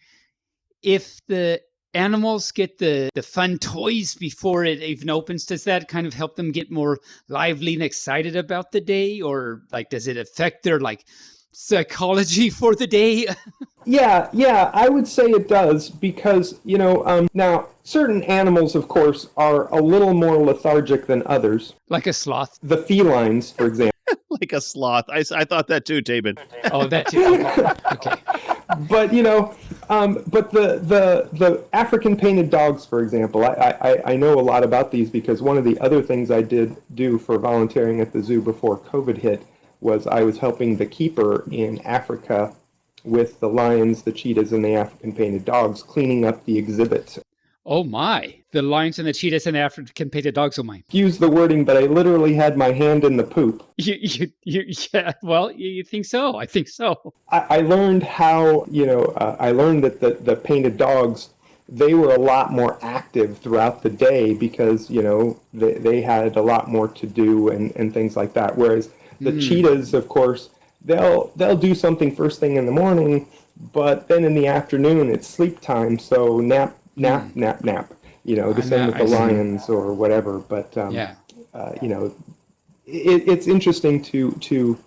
if the animals get the fun toys before it even opens, does that kind of help them get more lively and excited about the day? Or like, does it affect their like psychology for the day? Yeah, I would say it does, because, now certain animals, of course, are a little more lethargic than others. Like a sloth? The felines, for example. Like a sloth. I thought that too, Taebyn. Oh, that too. Okay. But, but the African painted dogs, for example, I know a lot about these, because one of the other things I did do for volunteering at the zoo before COVID hit was I was helping the keeper in Africa with the lions, the cheetahs, and the African painted dogs, cleaning up the exhibit. Oh my, the lions and the cheetahs and the African painted dogs, oh my. Excuse the wording, but I literally had my hand in the poop. Yeah, well, you think so? I think so. I learned how, I learned that the painted dogs, they were a lot more active throughout the day, because, they had a lot more to do and things like that. Whereas the cheetahs, of course, they'll do something first thing in the morning, but then in the afternoon it's sleep time, so nap. The same with the lions or whatever. But it's interesting to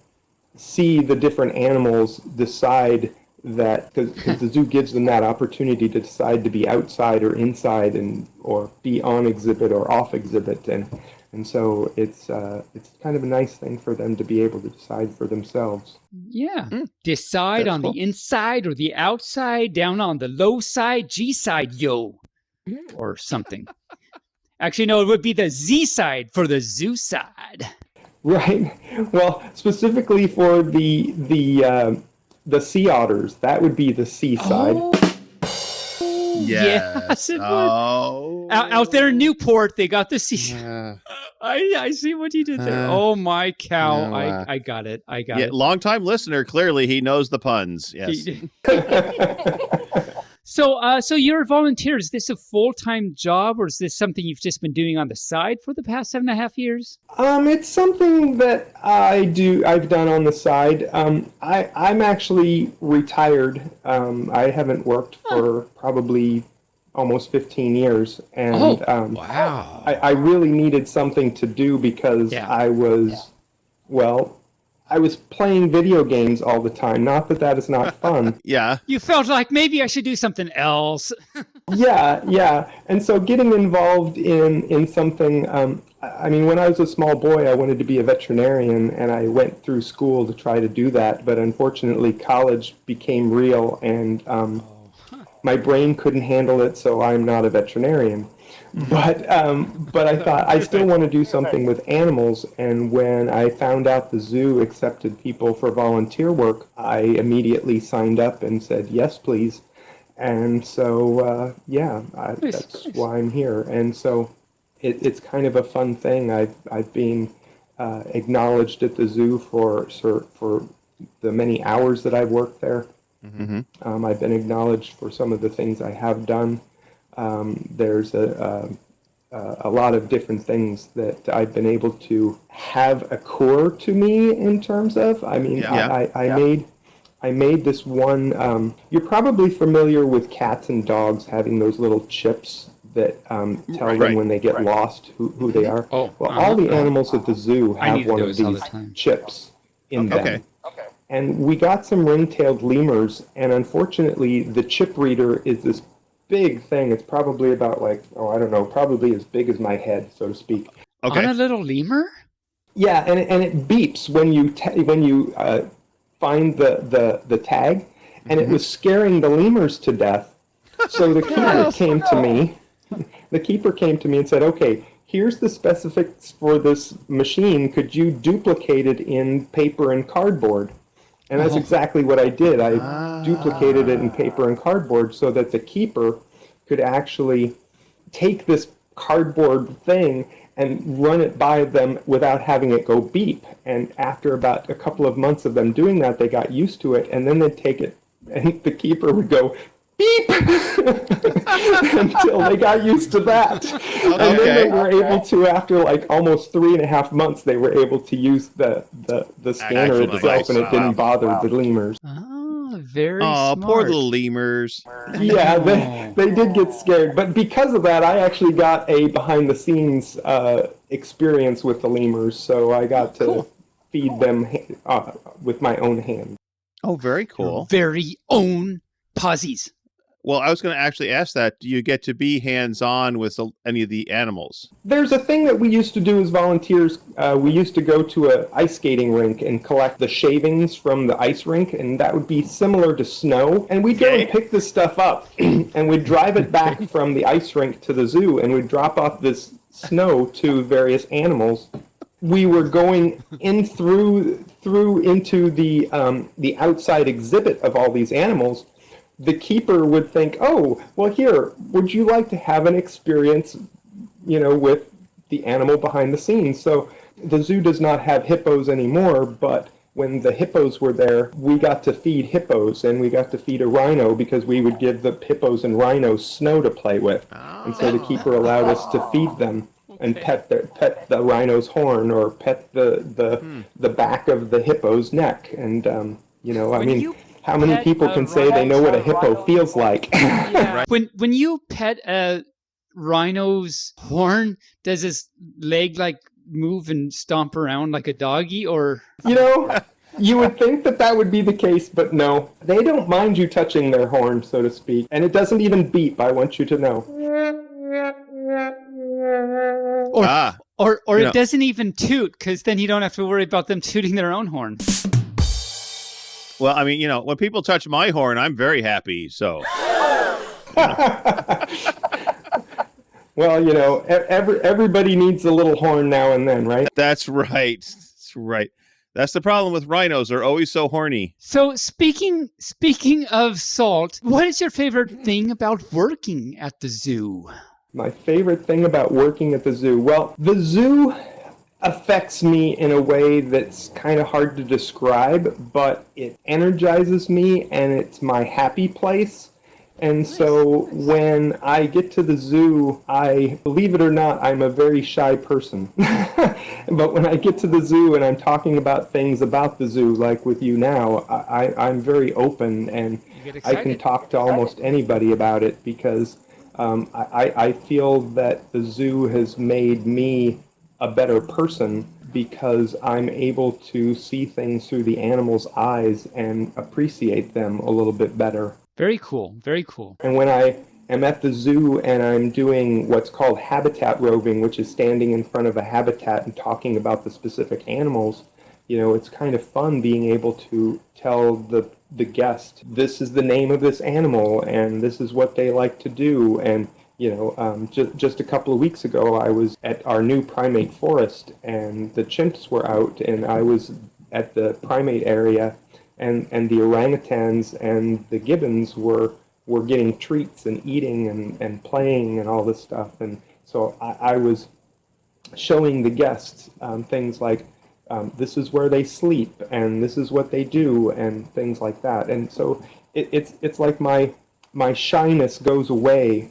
see the different animals decide that, because the zoo gives them that opportunity to decide to be outside or inside, or be on exhibit or off exhibit, and so it's kind of a nice thing for them to be able to decide for themselves. Yeah. Decide on the inside or the outside, down on the low side, G side, yo. Or something. Actually, no, it would be the Z side for the zoo side. Right. Well, specifically for the sea otters, that would be the C side. Oh. Yes, it would. Out there in Newport, they got the C. I see what you did there. Oh my cow! No, I got it. I got it. Long-time listener. Clearly, he knows the puns. Yes. So you're a volunteer. Is this a full-time job, or is this something you've just been doing on the side for the past 7.5 years? It's something that I've done on the side. I'm actually retired. I haven't worked for probably almost 15 years. And wow. I really needed something to do, because I was playing video games all the time. Not that is not fun. Yeah. You felt like maybe I should do something else. Yeah. And so getting involved in something, I mean, when I was a small boy, I wanted to be a veterinarian, and I went through school to try to do that. But unfortunately, college became real, and my brain couldn't handle it, so I'm not a veterinarian. But I thought I still want to do something with animals, and when I found out the zoo accepted people for volunteer work, I immediately signed up and said, yes, please. And so, that's why I'm here. And so it's kind of a fun thing. I've been acknowledged at the zoo for the many hours that I've worked there. Mm-hmm. I've been acknowledged for some of the things I have done. There's a lot of different things that I've been able to have occur to me in terms of. I mean, I made this one. You're probably familiar with cats and dogs having those little chips that tell them when they get lost who they are. Oh, well, all the animals at the zoo have one of these chips in them. Okay. And we got some ring-tailed lemurs, and unfortunately, the chip reader is this big thing. It's probably about probably as big as my head, so to speak. Okay. On a little lemur? Yeah, and it beeps when you find the tag, and it was scaring the lemurs to death. So the keeper came to me. The keeper came to me and said, "Okay, here's the specifics for this machine. Could you duplicate it in paper and cardboard?" And that's exactly what I did. I duplicated it in paper and cardboard so that the keeper could actually take this cardboard thing and run it by them without having it go beep. And after about a couple of months of them doing that, they got used to it, and then they'd take it, and the keeper would go, beep, until they got used to that. And then they were able to, after like almost 3.5 months, they were able to use the scanner itself, and it didn't bother the lemurs. Oh, very smart. Poor little lemurs. Yeah, they did get scared. But because of that, I actually got a behind-the-scenes experience with the lemurs, so I got to feed them with my own hand. Oh, very cool. Your very own posies. Well, I was going to actually ask that. Do you get to be hands-on with any of the animals? There's a thing that we used to do as volunteers. We used to go to an ice skating rink and collect the shavings from the ice rink, and that would be similar to snow. And we'd go and pick this stuff up, and we'd drive it back from the ice rink to the zoo, and we'd drop off this snow to various animals. We were going in through into the outside exhibit of all these animals. The keeper would think, "Oh, well, here, would you like to have an experience, with the animal behind the scenes?" So the zoo does not have hippos anymore, but when the hippos were there, we got to feed hippos, and we got to feed a rhino because we would give the hippos and rhinos snow to play with. And so the keeper allowed us to feed them and pet the rhino's horn or pet the back of the hippo's neck. And, how many people can say they know what a hippo feels like? Yeah. When you pet a rhino's horn, does his leg move and stomp around like a doggy, or? You would think that would be the case, but no. They don't mind you touching their horn, so to speak. And it doesn't even beep, I want you to know. Or it doesn't even toot, because then you don't have to worry about them tooting their own horn. Well, I mean, when people touch my horn, I'm very happy, so. Well, everybody needs a little horn now and then, right? That's right. That's right. That's the problem with rhinos. They're always so horny. So speaking of Salt, what is your favorite thing about working at the zoo? My favorite thing about working at the zoo? Well, the zoo affects me in a way that's kind of hard to describe, but it energizes me and it's my happy place. And so when I get to the zoo, believe it or not, I'm a very shy person. But when I get to the zoo and I'm talking about things about the zoo, like with you now, I'm very open, and I can talk to almost anybody about it because I feel that the zoo has made me a better person because I'm able to see things through the animals' eyes and appreciate them a little bit better. Very cool. Very cool. And when I am at the zoo and I'm doing what's called habitat roving, which is standing in front of a habitat and talking about the specific animals, it's kind of fun being able to tell the guest, this is the name of this animal and this is what they like to do. And just a couple of weeks ago, I was at our new primate forest, and the chimps were out, and I was at the primate area, and the orangutans and the gibbons were getting treats and eating and playing and all this stuff. And so I was showing the guests things like, this is where they sleep, and this is what they do, and things like that. And so it's like my shyness goes away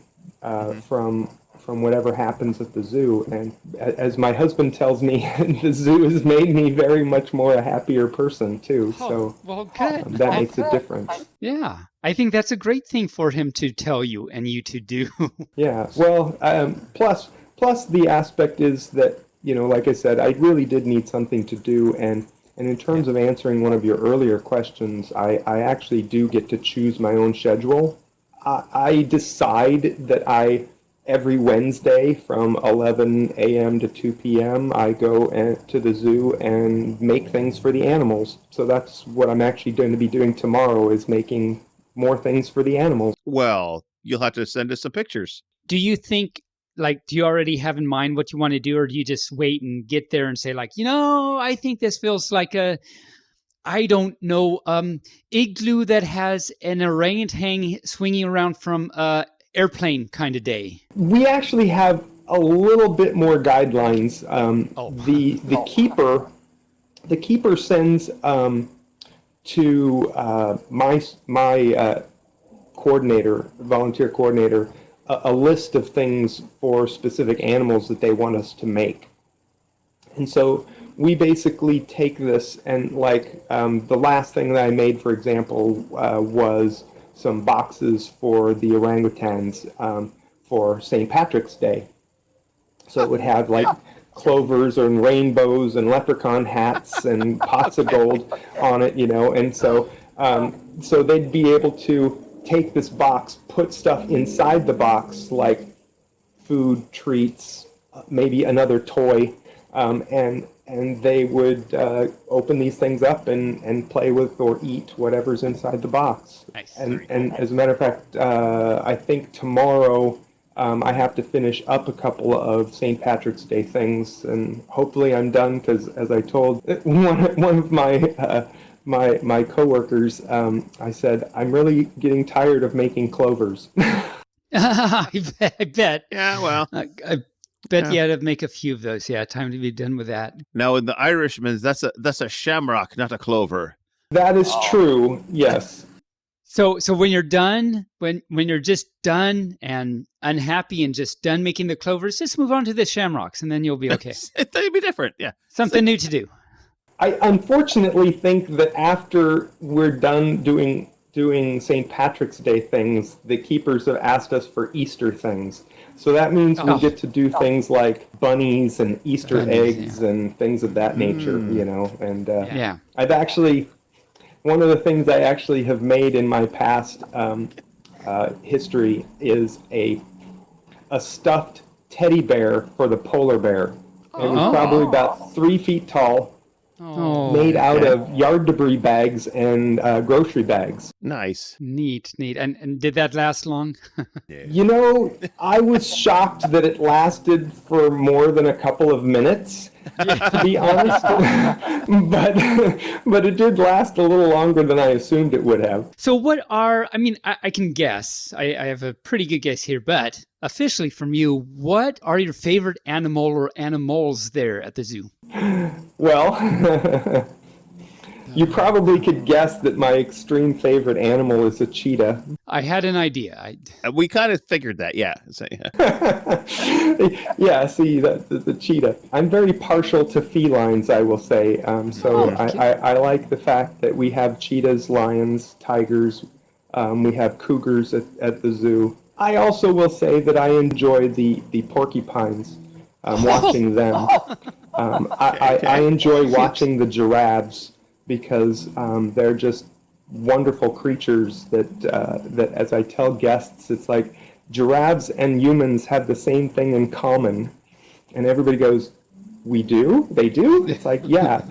from whatever happens at the zoo. And as my husband tells me, the zoo has made me very much more a happier person too. So well, good. That makes a difference. Yeah, I think that's a great thing for him to tell you and you to do. Yeah. Well, plus the aspect is that, like I said, I really did need something to do. And in terms of answering one of your earlier questions, I actually do get to choose my own schedule. I decide that every Wednesday from 11 a.m. to 2 p.m. I go to the zoo and make things for the animals. So that's what I'm actually going to be doing tomorrow, is making more things for the animals. Well, you'll have to send us some pictures. Do you think, do you already have in mind what you want to do, or do you just wait and get there and say, I think this feels like I don't know, igloo that has an orangutan swinging around from airplane kind of day? We actually have a little bit more guidelines. The keeper sends to my coordinator, volunteer coordinator, a list of things for specific animals that they want us to make. And so we basically take this and the last thing that I made, for example, was some boxes for the orangutans for St. Patrick's Day. So it would have clovers and rainbows and leprechaun hats and pots of gold on it, and so they'd be able to take this box, put stuff inside the box like food, treats, maybe another toy, and they would open these things up and play with or eat whatever's inside the box. Nice. And as a matter of fact, I think tomorrow I have to finish up a couple of St. Patrick's Day things, and hopefully I'm done, because as I told one of my coworkers, I said, I'm really getting tired of making clovers. I bet. Yeah, well. I bet you had to make a few of those. Yeah, time to be done with that. Now, in the Irishman's, that's a shamrock, not a clover. That is true, yes. So when you're done, when you're just done and unhappy and just done making the clovers, just move on to the shamrocks, and then you'll be okay. They'll be different, yeah. Something new to do. I unfortunately think that after we're done doing St. Patrick's Day things, the keepers have asked us for Easter things. So that means we get to do things like bunnies and Easter eggs and things of that nature, And I've actually, one of the things I actually have made in my past history is a stuffed teddy bear for the polar bear. It was probably about 3 feet tall. Made out of yard debris bags and grocery bags. Nice. Neat. And did that last long? I was shocked that it lasted for more than a couple of minutes, to be honest. but it did last a little longer than I assumed it would have. So I can guess. I have a pretty good guess here, but officially from you, what are your favorite animal or animals there at the zoo? Well, you probably could guess that my extreme favorite animal is a cheetah. I had an idea. We kind of figured that, yeah. So, yeah, see, the cheetah. I'm very partial to felines, I will say. I like the fact that we have cheetahs, lions, tigers. We have cougars at the zoo. I also will say that I enjoy the porcupines, watching them. I enjoy watching the giraffes, because they're just wonderful creatures that as I tell guests, it's like giraffes and humans have the same thing in common. And everybody goes, we do? They do? It's like, yeah.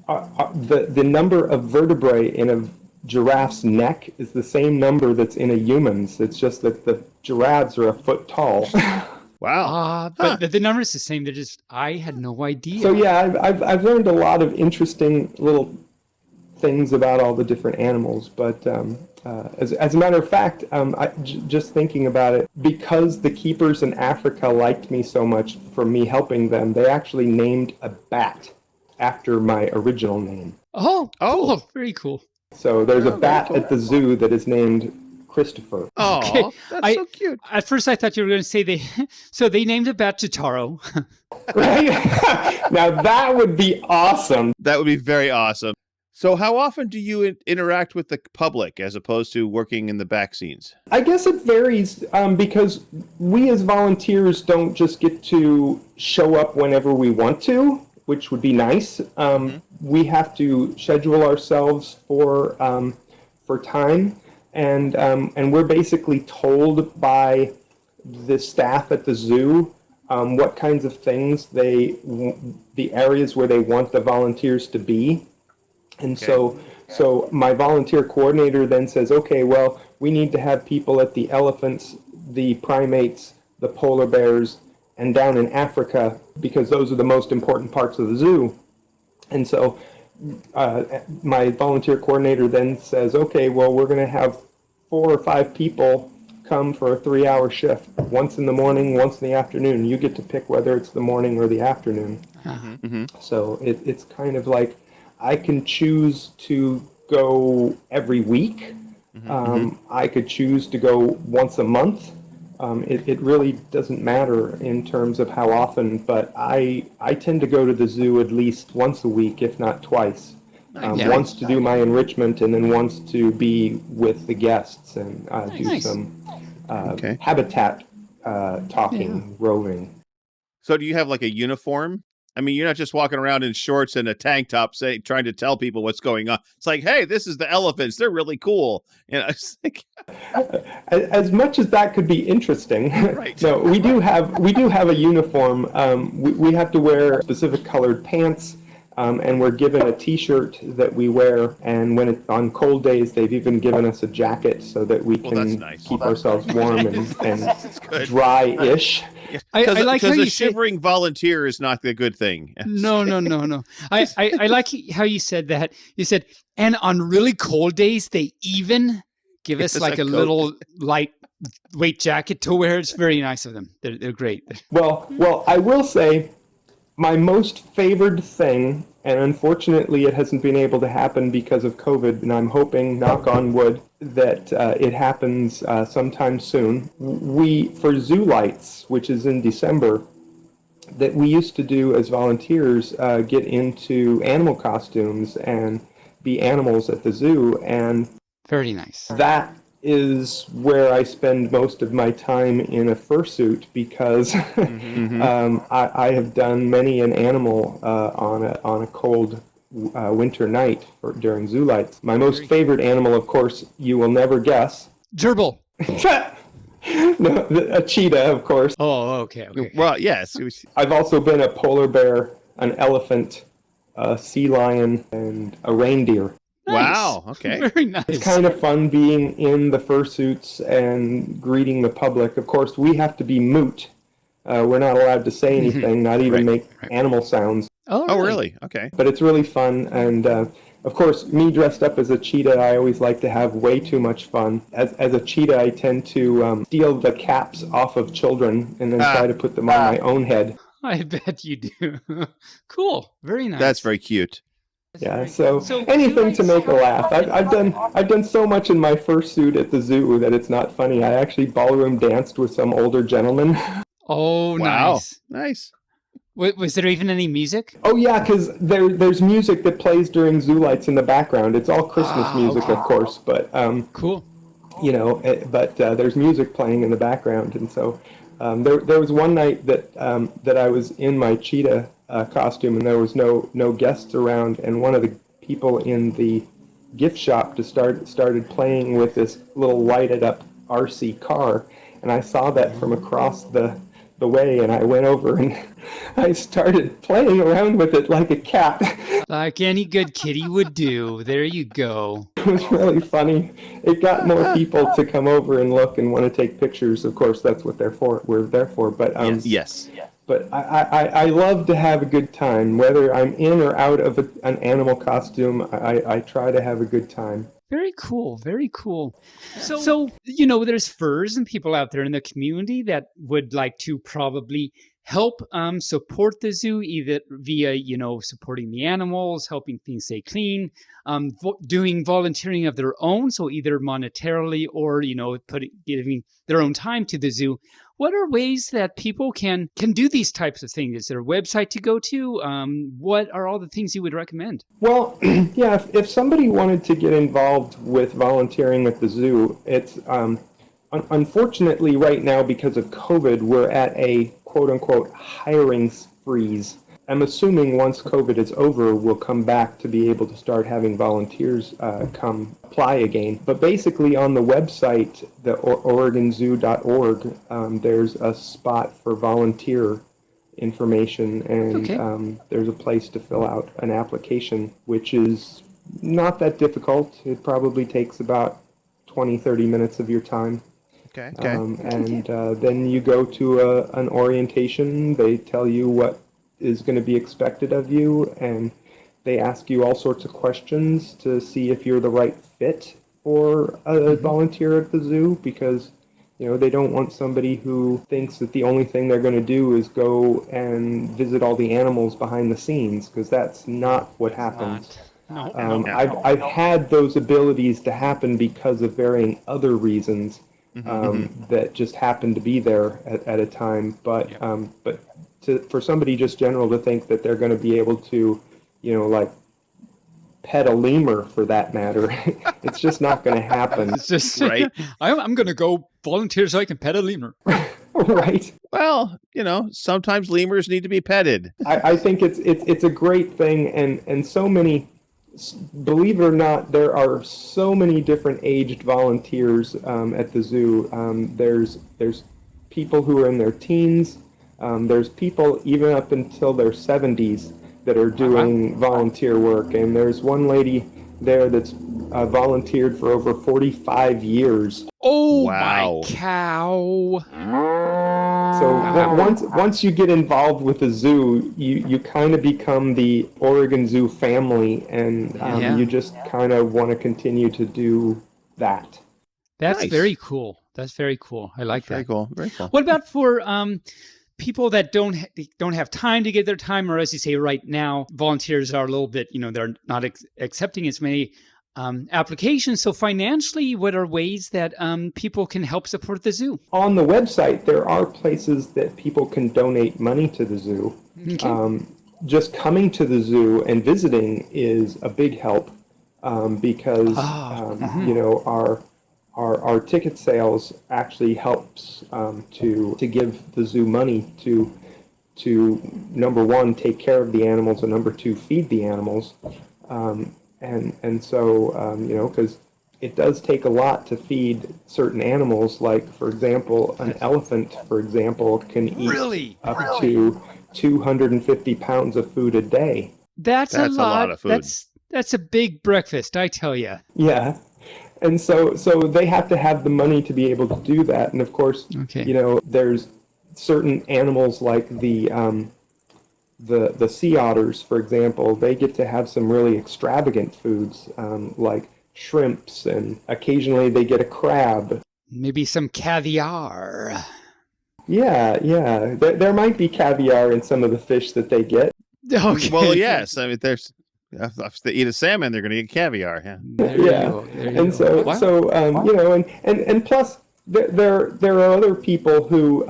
The number of vertebrae in a giraffe's neck is the same number that's in a human's. It's just that the giraffes are a foot tall. Wow. But the number is the same. They're just, I had no idea. So yeah, I've learned a lot of interesting little things about all the different animals. But as a matter of fact, just thinking about it, because the keepers in Africa liked me so much for me helping them, they actually named a bat after my original name. Oh, cool. Very cool. So there's a bat at the zoo that is named Christopher. Oh, Okay, that's so cute. At first, I thought you were going to say they named a bat Cheetaro. Right? Now that would be awesome. That would be very awesome. So how often do you interact with the public as opposed to working in the back scenes? I guess it varies because we as volunteers don't just get to show up whenever we want to, which would be nice. We have to schedule ourselves for time, and we're basically told by the staff at the zoo what kinds of things the areas where they want the volunteers to be. And so my volunteer coordinator then says, okay, well, we need to have people at the elephants, the primates, the polar bears, and down in Africa, because those are the most important parts of the zoo. And so my volunteer coordinator then says, okay, well, we're going to have 4 or 5 people come for a 3-hour shift, once in the morning, once in the afternoon. You get to pick whether it's the morning or the afternoon. So it's kind of like I can choose to go every week. I could choose to go once a month. It really doesn't matter in terms of how often, but I tend to go to the zoo at least once a week, if not twice. Once to do my enrichment, and then once to be with the guests and do some habitat talking, roving. So do you have like a uniform? I mean, you're not just walking around in shorts and a tank top trying to tell people what's going on. It's like, hey, this is the elephants. They're really cool. You know, it's like... As much as that could be interesting, right. No, we do have a uniform. We have to wear specific colored pants, and we're given a T-shirt that we wear. And when it's on cold days, they've even given us a jacket so that we can keep ourselves warm and dry-ish. I like how a you shivering volunteer is not a good thing. No. I like how you said that. You said, and on really cold days, they even give us like a little lightweight jacket to wear. It's very nice of them. They're great. Well, I will say my most favored thing, and unfortunately it hasn't been able to happen because of COVID, and I'm hoping, knock on wood, that it happens sometime soon. For Zoo Lights, which is in December, that we used to do as volunteers, get into animal costumes and be animals at the zoo, and very nice. That is where I spend most of my time in a fursuit, because I have done many an animal on a cold winter night during Zoo Lights. My most favorite animal, of course, you will never guess. Gerbil. No, a cheetah, of course. Oh, okay. Well, yes. I've also been a polar bear, an elephant, a sea lion, and a reindeer. Nice. Wow, okay. Very nice. It's kind of fun being in the fursuits and greeting the public. Of course, we have to be mute. We're not allowed to say anything, not even make animal sounds. Oh, really? Okay. But it's really fun. And, of course, me dressed up as a cheetah, I always like to have way too much fun. As a cheetah, I tend to steal the caps off of children and then try to put them on my own head. I bet you do. Cool. Very nice. That's very cute. Yeah, so anything to make a laugh. I've done so much in my fursuit at the zoo that it's not funny. I actually ballroom danced with some older gentleman. Oh, wow. Nice. Was there even any music? Oh yeah, because there's music that plays during Zoo Lights in the background. It's all Christmas music, of course, but cool. You know, but there's music playing in the background, and so there was one night that I was in my cheetah costume, and there was no guests around, and one of the people in the gift shop started playing with this little lighted up RC car, And I saw that from across the way, and I went over and I started playing around with it like a cat. Like any good kitty would do. There you go. It was really funny. It got more people to come over and look and want to take pictures. Of course, that's what we're there for. But yes. But I love to have a good time, whether I'm in or out of an animal costume. I try to have a good time. Very cool. Very cool. So, there's furs and people out there in the community that would like to probably help support the zoo, either via, supporting the animals, helping things stay clean, doing volunteering of their own. So either monetarily or, giving their own time to the zoo. What are ways that people can do these types of things? Is there a website to go to? What are all the things you would recommend? Well, yeah, if somebody wanted to get involved with volunteering at the zoo, it's unfortunately right now because of COVID, we're at a quote-unquote hiring freeze. I'm assuming once COVID is over, we'll come back to be able to start having volunteers come apply again. But basically on the website, the OregonZoo.org, there's a spot for volunteer information, and there's a place to fill out an application, which is not that difficult. It probably takes about 20-30 minutes of your time. Okay. Then you go to an orientation. They tell you what is going to be expected of you, and they ask you all sorts of questions to see if you're the right fit for a volunteer at the zoo, because they don't want somebody who thinks that the only thing they're going to do is go and visit all the animals behind the scenes, because that's not what happens. I've had those abilities to happen because of varying other reasons that just happened to be there at a time, but for somebody just general to think that they're going to be able to, like pet a lemur for that matter, it's just not going to happen. It's just right. I'm going to go volunteer so I can pet a lemur. Right. Well, sometimes lemurs need to be petted. I think it's a great thing, and so many. Believe it or not, there are so many different aged volunteers at the zoo. There's people who are in their teens. There's people even up until their 70s that are doing volunteer work. And there's one lady there that's volunteered for over 45 years. Oh, wow. My cow. So once you get involved with the zoo, you kind of become the Oregon Zoo family, and you just kind of want to continue to do that. That's nice. Very cool. That's very cool. I like that. Very cool. Very cool. What about for people that don't have time to get their time, or as you say right now, volunteers are a little bit, they're not accepting as many applications. So financially, what are ways that people can help support the zoo? On the website, there are places that people can donate money to the zoo. Okay. Just coming to the zoo and visiting is a big help because our ticket sales actually helps to give the zoo money to number one, take care of the animals, and number two, feed the animals. And so, because it does take a lot to feed certain animals, like, for example, an elephant, for example, can eat up to 250 pounds of food a day. That's a lot of food. That's a big breakfast, I tell you. Yeah. And so they have to have the money to be able to do that. And of course, there's certain animals like the sea otters, for example. They get to have some really extravagant foods, like shrimps, and occasionally they get a crab. Maybe some caviar. Yeah. There might be caviar in some of the fish that they get. Okay. Well, yes. I mean, if they eat a salmon, they're going to get caviar. Yeah. And plus there are other people who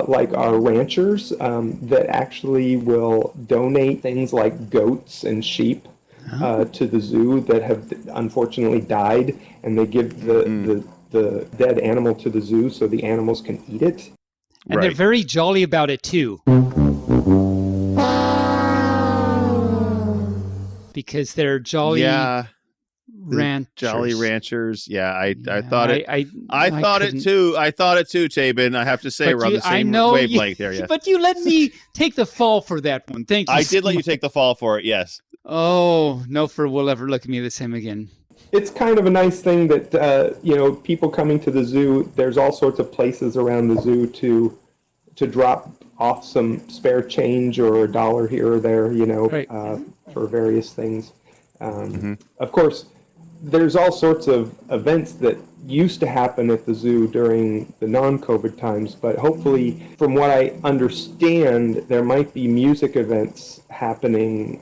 like our ranchers that actually will donate things like goats and sheep to the zoo that have unfortunately died, and they give the dead animal to the zoo so the animals can eat it. And they're very jolly about it too. Because they're jolly Ranchers. Jolly Ranchers. Yeah, I Yeah, thought it. I thought it couldn't. too. I thought it too, Taebyn. I have to say, we're on the same wavelength there. Yes. But you let me take the fall for that one. Thank you. I did let you take the fall for it. Yes. Oh, no fur will ever look at me the same again. It's kind of a nice thing that people coming to the zoo. There's all sorts of places around the zoo to drop off some spare change or $1 here or there. Right. For various things. Of course, there's all sorts of events that used to happen at the zoo during the non-COVID times, but hopefully, from what I understand, there might be music events happening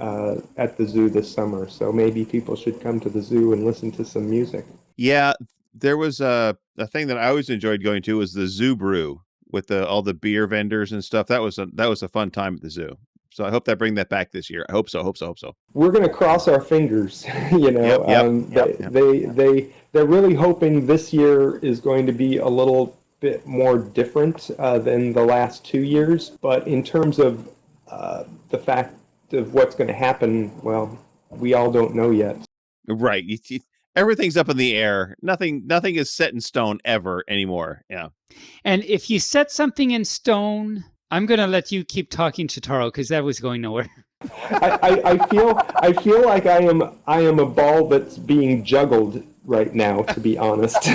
at the zoo this summer. So maybe people should come to the zoo and listen to some music. Yeah, there was a thing that I always enjoyed going to was the Zoo Brew with all the beer vendors and stuff. That was a fun time at the zoo. So I hope they bring that back this year. I hope so. We're going to cross our fingers. They're really hoping this year is going to be a little bit more different than the last 2 years. But in terms of the fact of what's going to happen, well, we all don't know yet. Right. Everything's up in the air. Nothing is set in stone ever anymore. Yeah. And if you set something in stone, I'm going to let you keep talking, Cheetaro, because that was going nowhere. I feel like I am a ball that's being juggled right now, to be honest.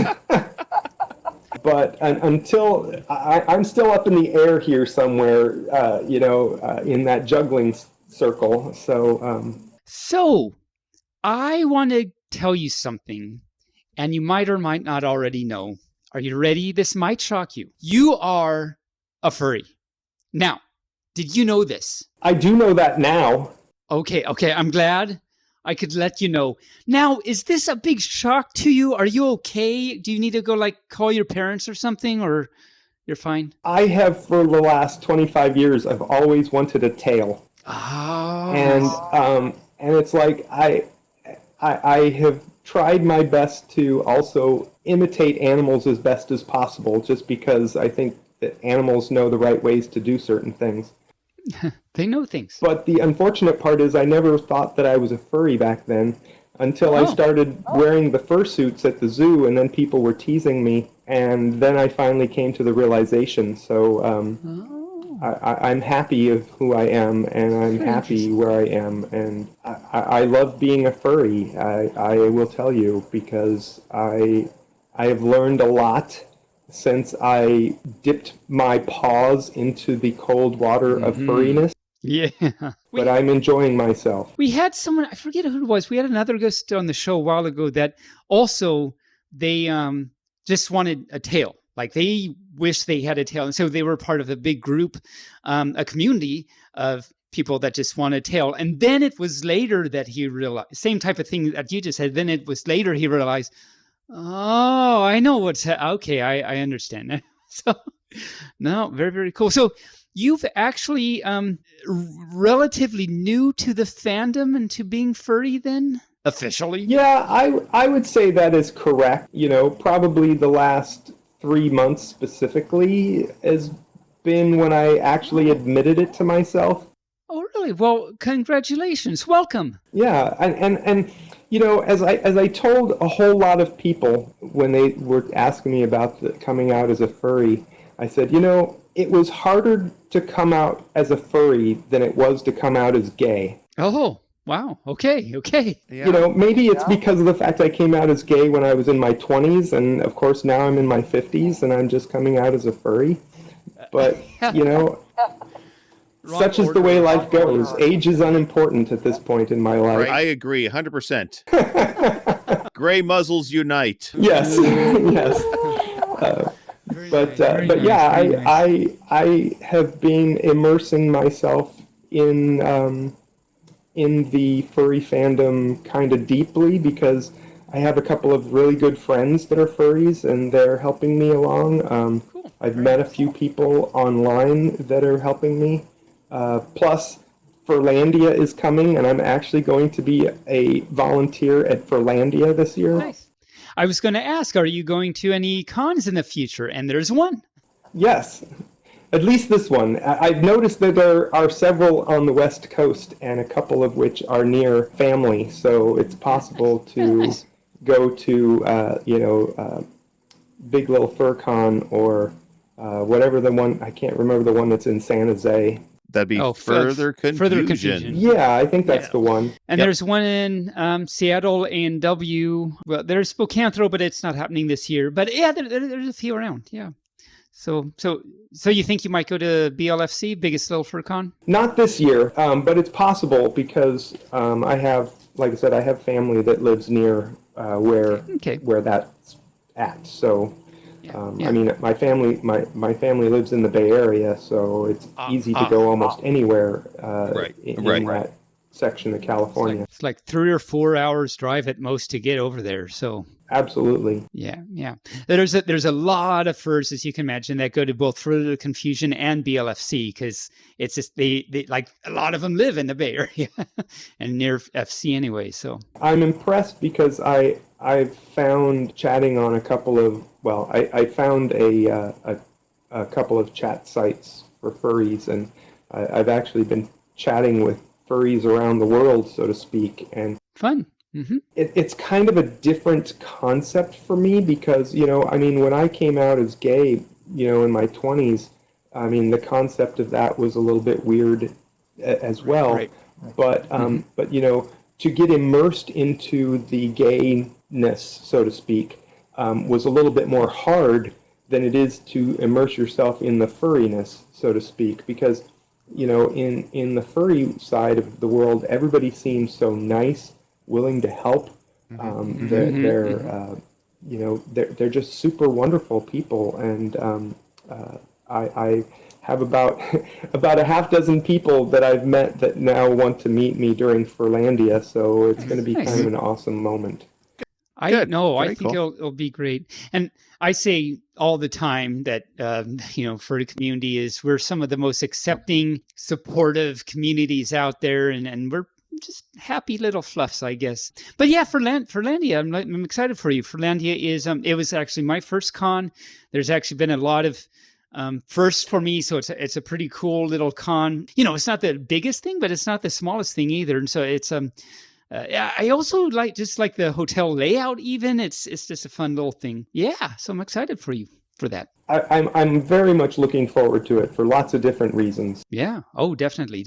But until I'm still up in the air here somewhere, in that juggling circle. So I want to tell you something, and you might or might not already know. Are you ready? This might shock you. You are a furry. Now, did you know this? I do know that now. Okay, I'm glad I could let you know. Now, is this a big shock to you? Are you okay? Do you need to go call your parents or something, or you're fine? I have, for the last 25 years, I've always wanted a tail. Oh. And it's like I have tried my best to also imitate animals as best as possible, just because I think that animals know the right ways to do certain things. They know things. But the unfortunate part is I never thought that I was a furry back then until I started wearing the fursuits at the zoo, and then people were teasing me, and then I finally came to the realization. So I'm happy of who I am, and I'm happy where I am, and I love being a furry. I will tell you, because I have learned a lot since I dipped my paws into the cold water of furriness. Yeah. But I'm enjoying myself. We had someone, I forget who it was, we had another guest on the show a while ago that also, they just wanted a tail. They wish they had a tail. And so they were part of a big group, a community of people that just want a tail. And then it was later that he realized, same type of thing that you just said, then it was later he realized, oh, I know okay, I understand. So, no, very, very cool. So you've actually relatively new to the fandom and to being furry then, officially? Yeah, I would say that is correct. Probably the last 3 months specifically has been when I actually admitted it to myself. Oh, really? Well, congratulations. Welcome. Yeah, and as I told a whole lot of people when they were asking me about coming out as a furry, I said, it was harder to come out as a furry than it was to come out as gay. Oh, wow. Okay. Yeah. Maybe it's because of the fact I came out as gay when I was in my 20s, and of course now I'm in my 50s and I'm just coming out as a furry. But, such is the way life goes. Age is unimportant at this point in my life. Right. I agree, 100%. Gray muzzles unite. Yes, yes. But yeah, I have been immersing myself in the furry fandom kind of deeply, because I have a couple of really good friends that are furries, and they're helping me along. Cool. I've met a few people online that are helping me. Plus, Furlandia is coming, and I'm actually going to be a volunteer at Furlandia this year. Nice. I was going to ask, are you going to any cons in the future? And there's one. Yes. At least this one. I've noticed that there are several on the West Coast, and a couple of which are near family. So it's possible to Nice. go to, Big Little Fur Con or whatever the one, I can't remember the one that's in San Jose. That'd be Oh, further confusion. further confusion. Yeah, I think that's the one. And Yep. there's one in Seattle A&W. Well, there's Spokanthro, but it's not happening this year. But yeah, there's a few around. Yeah. So you think you might go to BLFC, Biggest Little Fur Con? Not this year, but it's possible because I have, like I said, I have family that lives near where that's at. So, I mean, my family lives in the Bay Area, so it's easy to go almost anywhere in that section of California. It's like 3 or 4 hours drive at most to get over there. So absolutely. Yeah. There's a lot of furs, as you can imagine, that go to both Further Confusion and BLFC because it's just they like a lot of them live in the Bay Area and near FC anyway. So I'm impressed because I've found chatting on a couple of I found a couple of chat sites for furries, and I've actually been chatting with furries around the world, so to speak, and fun. Mm-hmm. It's kind of a different concept for me because, I mean, when I came out as gay, in my 20s, I mean, the concept of that was a little bit weird as well. Right. But, but, to get immersed into the gayness, so to speak, was a little bit more hard than it is to immerse yourself in the furriness, so to speak, because, in the furry side of the world, everybody seems so nice, willing to help. They're just super wonderful people, and I have about a half dozen people that I've met that now want to meet me during Furlandia, so it's going to be kind of an awesome moment. I think it'll be great. And I say all the time that, furry community we're some of the most accepting, supportive communities out there. And we're just happy little fluffs, I guess. But yeah, Furlandia, I'm excited for you. Furlandia it was actually my first con. There's actually been a lot of firsts for me. So it's a pretty cool little con. It's not the biggest thing, but it's not the smallest thing either. And so it's, I also like the hotel layout. Even it's just a fun little thing. Yeah, so I'm excited for you for that. I'm very much looking forward to it for lots of different reasons. Yeah. Oh, definitely.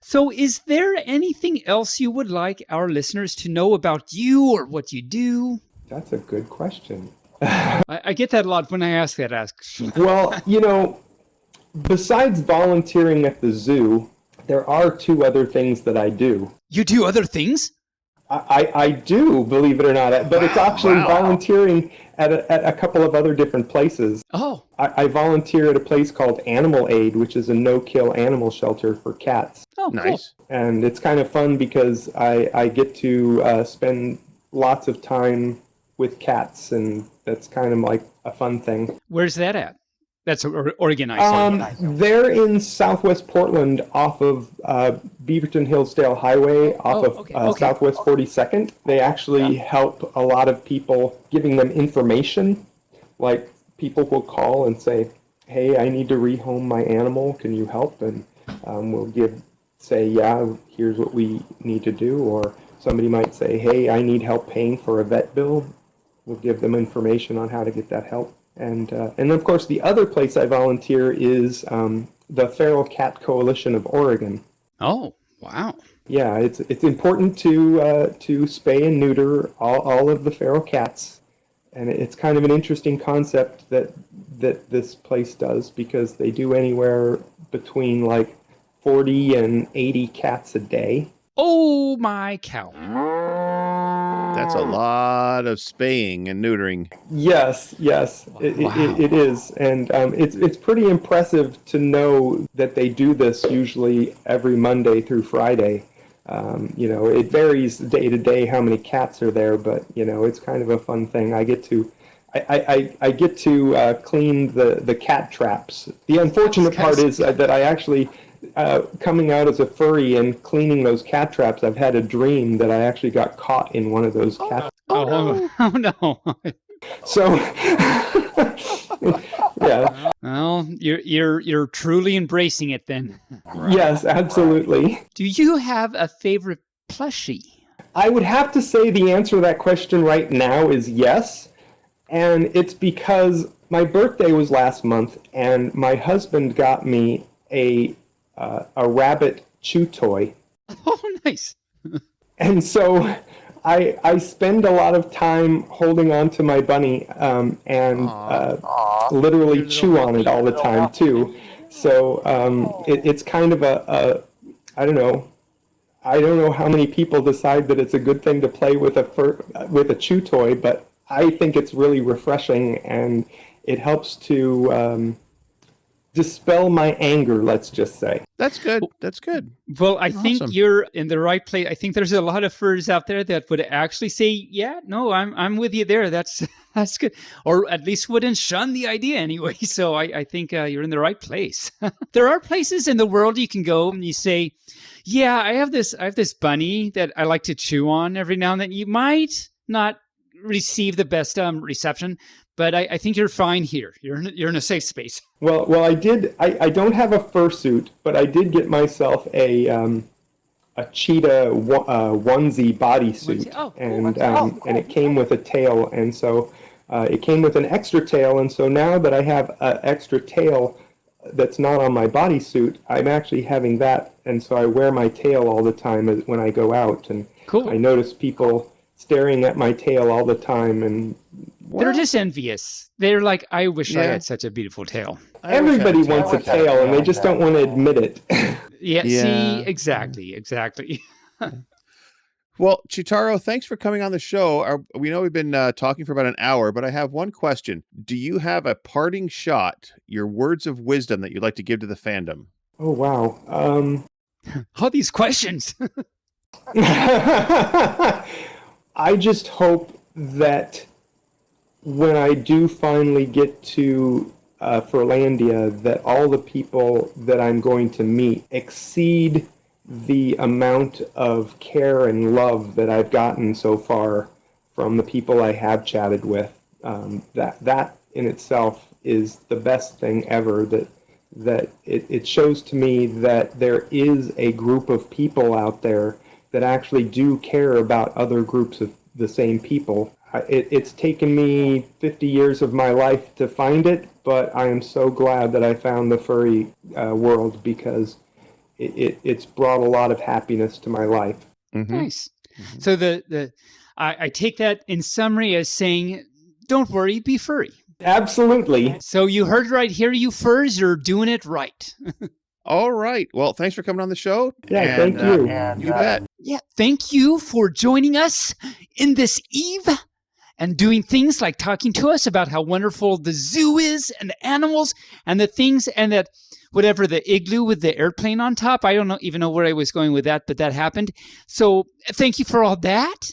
So, is there anything else you would like our listeners to know about you or what you do? That's a good question. I get that a lot when I ask that. Well, besides volunteering at the zoo, there are 2 other things that I do. You do other things? I do, believe it or not, but it's actually volunteering at a couple of other different places. Oh. I volunteer at a place called Animal Aid, which is a no-kill animal shelter for cats. Oh, nice. Cool. And it's kind of fun because I get to spend lots of time with cats, and that's kind of like a fun thing. Where's that at? That's organized. They're in Southwest Portland off of Beaverton Hillsdale Highway off of Southwest 42nd. They actually help a lot of people, giving them information. Like people will call and say, hey, I need to rehome my animal. Can you help? And we'll say, yeah, here's what we need to do. Or somebody might say, hey, I need help paying for a vet bill. We'll give them information on how to get that help. And of course, the other place I volunteer is the Feral Cat Coalition of Oregon. Oh, wow! Yeah, it's important to spay and neuter all of the feral cats, and it's kind of an interesting concept that this place does because they do anywhere between like 40 and 80 cats a day. Oh my cow! That's a lot of spaying and neutering. Yes, it is, and it's pretty impressive to know that they do this usually every Monday through Friday. It varies day to day how many cats are there, but it's kind of a fun thing. I get to clean the cat traps. The unfortunate part is that I actually. Coming out as a furry and cleaning those cat traps, I've had a dream that I actually got caught in one of those cat traps. Oh no. So, yeah. Well, You're truly embracing it then. Yes, absolutely. Do you have a favorite plushie? I would have to say the answer to that question right now is yes. And it's because my birthday was last month, and my husband got me a rabbit chew toy. Oh, nice. And so I spend a lot of time holding on to my bunny and literally chew on it all the time too. So it's kind of I don't know. I don't know how many people decide that it's a good thing to play with a chew toy, but I think it's really refreshing, and it helps to dispel my anger, let's just say. That's good. That's good. Well, I think you're in the right place. I think there's a lot of furs out there that would actually say, yeah, no, I'm with you there. That's good. Or at least wouldn't shun the idea anyway. So I think you're in the right place. There are places in the world you can go and you say, yeah, I have this bunny that I like to chew on every now and then. You might not receive the best reception, but I think you're fine here. You're in a safe space. Well, I did. I don't have a fursuit, but I did get myself a cheetah onesie bodysuit, and it came with a tail, and so it came with an extra tail, and so now that I have an extra tail that's not on my bodysuit, I'm actually having that, and so I wear my tail all the time when I go out, and cool. I notice people staring at my tail all the time, and they're just envious. They're like, I wish I had such a beautiful tail. Everybody wants a tail, and they just don't want to admit it. Yeah, see, exactly. Well, Cheetaro, thanks for coming on the show. We know we've been talking for about an hour, but I have one question. Do you have a parting shot, your words of wisdom that you'd like to give to the fandom? Oh, wow. All these questions. I just hope that when I do finally get to Furlandia, that all the people that I'm going to meet exceed the amount of care and love that I've gotten so far from the people I have chatted with. That in itself is the best thing ever, that it shows to me that there is a group of people out there that actually do care about other groups of the same people. It's taken me 50 years of my life to find it, but I am so glad that I found the furry world, because it's brought a lot of happiness to my life. Mm-hmm. Nice. Mm-hmm. So I take that in summary as saying, don't worry, be furry. Absolutely. So you heard right here, you furs, you're doing it right. All right. Well, thanks for coming on the show. Yeah, thank you. You bet. Yeah, thank you for joining us in this eve and doing things like talking to us about how wonderful the zoo is and the animals and the things, and that whatever, the igloo with the airplane on top. I don't even know where I was going with that, but that happened. So thank you for all that.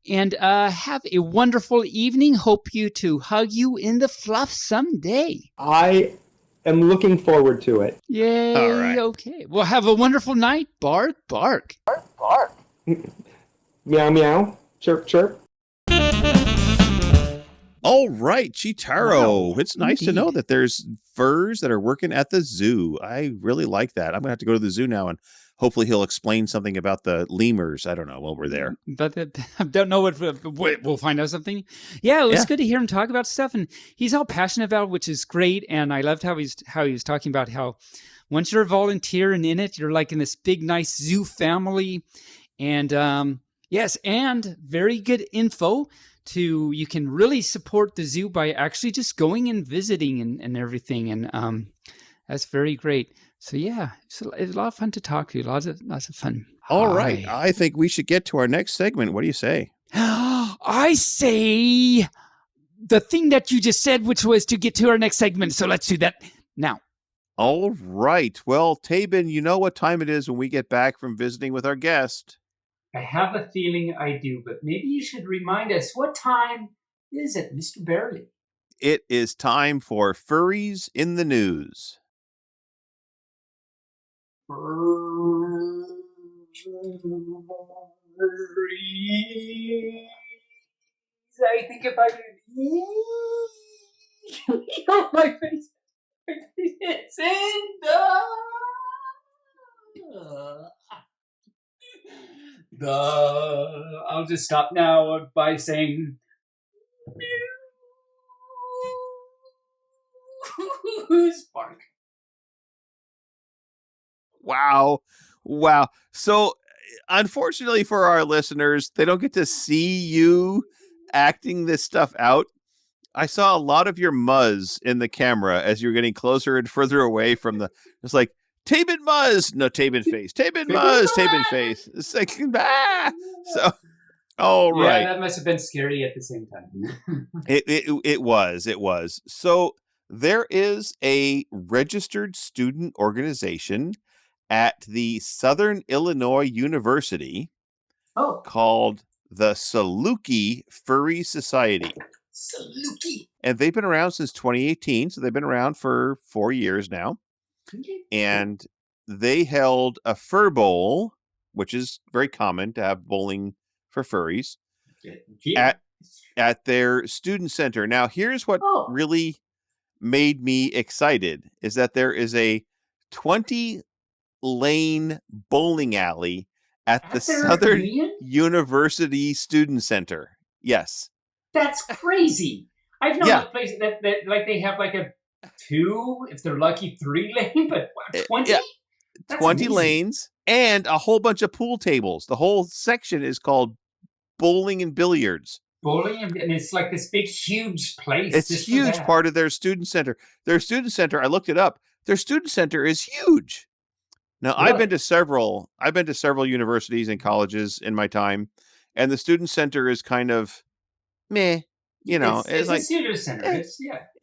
And have a wonderful evening. Hope to hug you in the fluff someday. I am looking forward to it. Yay. All right. Okay. Well, have a wonderful night. Bark, bark. Bark, bark. Meow, meow. Chirp, chirp. All right, Cheetaro. Wow, It's nice to know that there's furs that are working at the zoo. I really like that. I'm going to have to go to the zoo now, and hopefully he'll explain something about the lemurs. I don't know, while we're there. But I don't know what we'll find out something. Yeah, it was good to hear him talk about stuff, and he's all passionate about, which is great. And I loved how he was talking about how once you're a volunteer and in it, you're like in this big, nice zoo family. And yes, and very good info. You can really support the zoo by actually just going and visiting and everything. And that's very great. So yeah, it's a lot of fun to talk to you. Lots of fun. All right. I think we should get to our next segment. What do you say? I say the thing that you just said, which was to get to our next segment. So let's do that now. All right. Well, Taebyn, you know what time it is when we get back from visiting with our guest. I have a feeling I do, but maybe you should remind us, what time is it, Mr. Barely? It is time for Furries in the News. Furries. I think if I could... my face. in the. I'll just stop now by saying. Spark. Wow. So, unfortunately for our listeners, they don't get to see you acting this stuff out. I saw a lot of your muzz in the camera as you were getting closer and further away from the. It's like Taebyn muzz, no Taebyn face, Taebyn muzz, Taebyn face. It's like So, all right. Yeah, that must have been scary at the same time. It was. So there is a registered student organization at the Southern Illinois University called the Saluki Furry Society. Saluki. And they've been around since 2018, so they've been around for 4 years now. Okay. And they held a fur bowl, which is very common to have bowling for furries, at their student center. Now, here's what really made me excited is that there is a 20-lane bowling alley at the Southern University Student Center. Yes. That's crazy. I've known a place that like they have like a 2, if they're lucky, 3 lane, but 20? Yeah. That's 20 amazing. lanes and a whole bunch of pool tables. The whole section is called bowling and billiards. Bowling, and it's like this big, huge place. It's a huge part of their student center. Their student center, I looked it up. Their student center is huge. Now, Really? I've been to several universities and colleges in my time, and the student center is kind of meh. You know, it's like a student center.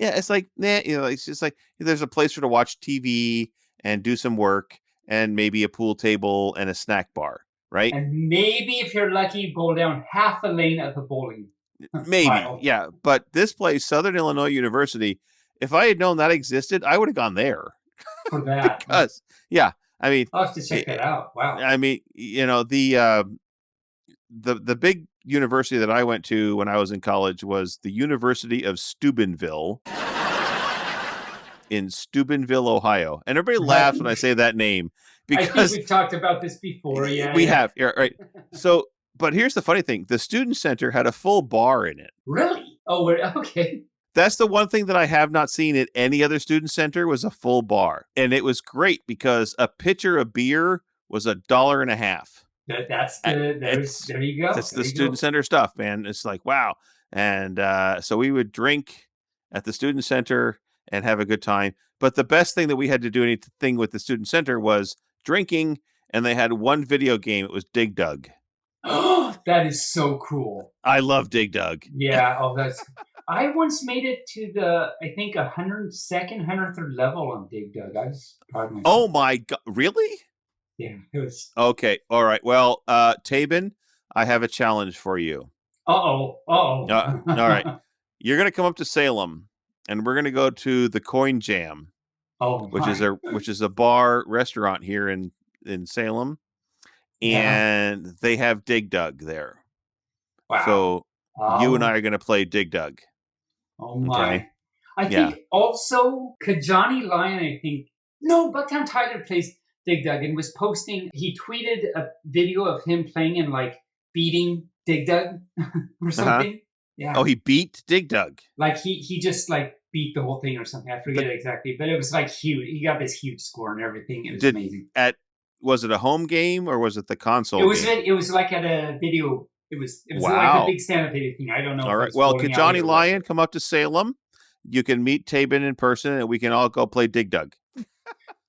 It's like nah. You know, it's just like there's a place for to watch TV and do some work, and maybe a pool table and a snack bar, right? And maybe if you're lucky, bowl down half a lane of the bowling. Maybe, pile. yeah. But this place, Southern Illinois University, if I had known that existed, I would have gone there. For that. Because, yeah, I mean, I'll have to check that out. Wow. I mean, you know, the big university that I went to when I was in college was the University of Steubenville in Steubenville, Ohio. And everybody laughs when I say that name because I think we've talked about this before. Yeah, we have. Yeah, right. So, but here's the funny thing: the student center had a full bar in it. Really? Oh, okay. That's the one thing that I have not seen at any other student center was a full bar, and it was great because a pitcher of beer was $1.50. There you go. That's the student center stuff, man. It's like, wow. And so we would drink at the student center and have a good time. But the best thing that we had to do anything with the student center was drinking, and they had one video game. It was Dig Dug. Oh, that is so cool. I love Dig Dug. Yeah. I once made it to the, I think, 102nd, 103rd level on Dig Dug. I was proud of myself. Oh my God. Really? Yeah, it was. Okay. All right. Well, Taebyn, I have a challenge for you. All right. You're going to come up to Salem, and we're going to go to the Coin Jam, which is a bar restaurant here in Salem, and they have Dig Dug there. Wow. So you and I are going to play Dig Dug. Oh my! Okay? I think also Kajani Lion. Bucktown Tiger plays Dig Dug and was posting. He tweeted a video of him playing and like beating Dig Dug or something. Uh-huh. Yeah. Oh, he beat Dig Dug. Like he just like beat the whole thing or something. I forget exactly, but it was like huge. He got this huge score and everything. It was amazing. Was it a home game or was it the console? It was like at a video. It was like a big stand-up video thing. I don't know. All right. Well, Kajani Lion, come up to Salem. You can meet Taebyn in person, and we can all go play Dig Dug.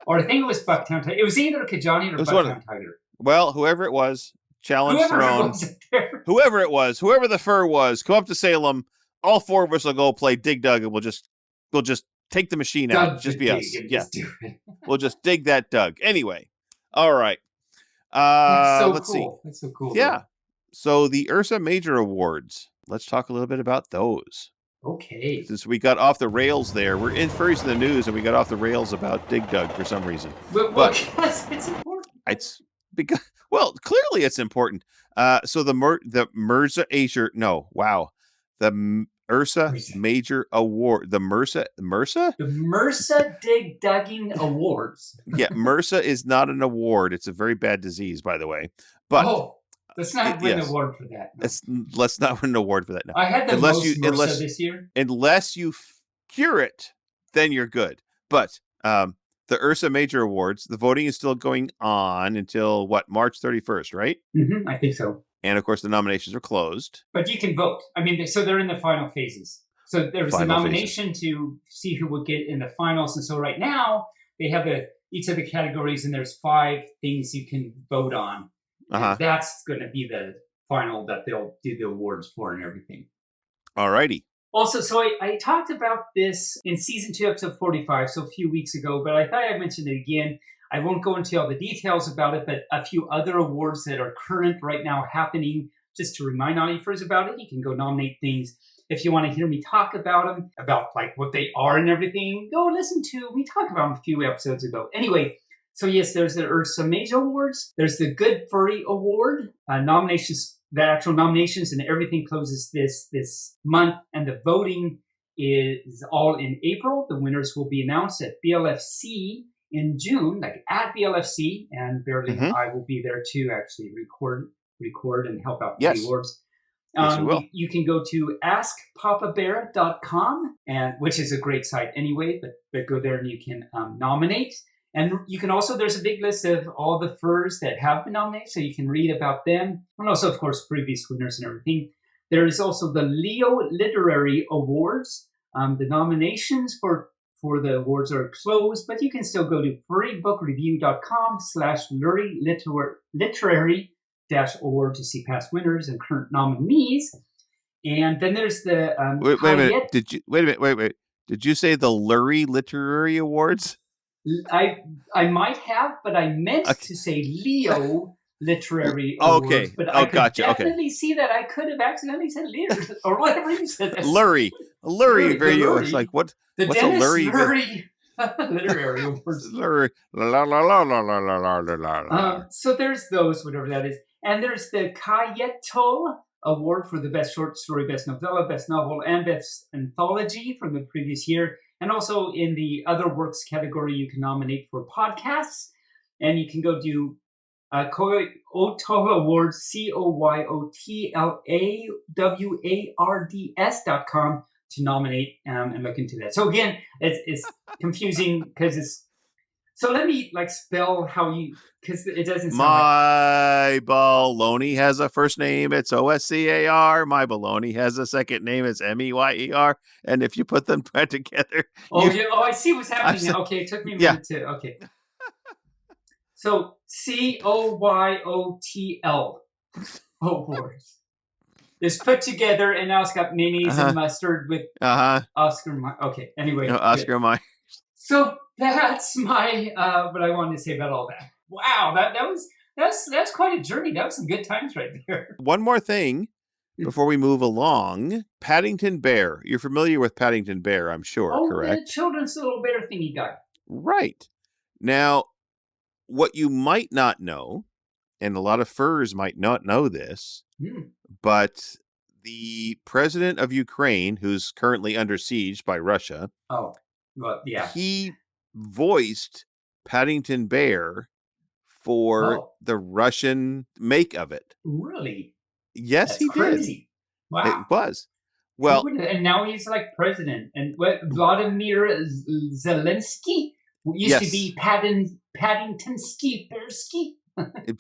Or I think it was Bucktown Tiger. It was either Kajani or Bucktown Tiger. Well, whoever it was, challenge thrown. Whoever it was, whoever the fur was, come up to Salem. All 4 of us will go play Dig Dug, and we'll just take the machine out. Just be us. Yeah. We'll just dig that Dug. Anyway. All right. Let's see. That's so cool. Yeah. So the Ursa Major Awards. Let's talk a little bit about those. Okay. Since we got off the rails there, we're in Furries in the News, and we got off the rails about Dig Dug for some reason. But it's important. It's because clearly it's important. So the Ursa Ursa. Major Award. The MRSA? The MRSA Dig Dugging Awards. Yeah, MRSA is not an award. It's a very bad disease, by the way. But let's not win yes. an award for that. No. Let's not win an award for that. No. I had the most MRSA this year. Unless you cure it, then you're good. But the Ursa Major Awards, the voting is still going on until March 31st, right? Mm-hmm, I think so. And of course, the nominations are closed. But you can vote. I mean, so they're in the final phases. So there was a nomination to see who would get in the finals. And so right now they have each of the categories, and there's 5 things you can vote on. And that's going to be the final that they'll do the awards for and everything. All righty. Also, so I talked about this in season 2, episode 45, so a few weeks ago, but I thought I'd mention it again. I won't go into all the details about it, but a few other awards that are current right now happening, just to remind all you furs about it. You can go nominate things. If you want to hear me talk about them, about like what they are and everything, go listen to, we talked about them a few episodes ago. Anyway, so yes, there's the Ursa Major Awards. There's the Good Furry Award, nominations, the actual nominations, and everything closes this month. And the voting is all in April. The winners will be announced at BLFC in June, like at BLFC, and Beverly and I will be there to actually record and help out with the awards. Yes, we will. You can go to askpapabear.com, which is a great site anyway, but go there and you can nominate. And you can also, there's a big list of all the furs that have been nominated, so you can read about them. And also, of course, previous winners and everything. There is also the Leo Literary Awards. The nominations for the awards are closed, but you can still go to furrybookrareview.com/literary-award to see past winners and current nominees. And then there's the wait a minute. Wait. Did you say the Lurie Literary Awards? I might have, but I meant to say Leo Literary Awards. Okay. But I could gotcha. definitely see that I could have accidentally said Leo or whatever you said. Lurie. It's like what's the what's Dennis a Lurie? Literary Awards. Lurie. So there's those, whatever that is. And there's the Kayeto Award for the best short story, best novella, best novel, and best anthology from the previous year. And also in the other works category, you can nominate for podcasts. And you can go do Koyoto Awards, COYOTLAWARDS.com to nominate and look into that. So again, it's confusing because it's. So let me spell how you, because it doesn't sound My baloney has a first name, it's OSCAR. My baloney has a second name, it's MEYER. And if you put them together. I see what's happening now. Okay, it took me a minute to. Okay. So COYOTL Awards is put together, and now it's got mayonnaise and mustard with Oscar. Okay, anyway. Oscar Mayer. So that's my what I wanted to say about all that. Wow, that's quite a journey. That was some good times right there. One more thing before we move along. Paddington Bear. You're familiar with Paddington Bear, I'm sure, correct? The children's little bear thingy guy. Right. Now, what you might not know, and a lot of furs might not know this, but the president of Ukraine, who's currently under siege by Russia, he voiced Paddington Bear for the Russian make of it. Really? Yes, That's he crazy. did. Wow. It was. Well, and now he's like president. And Vladimir Zelensky used to be Paddington Bearsky.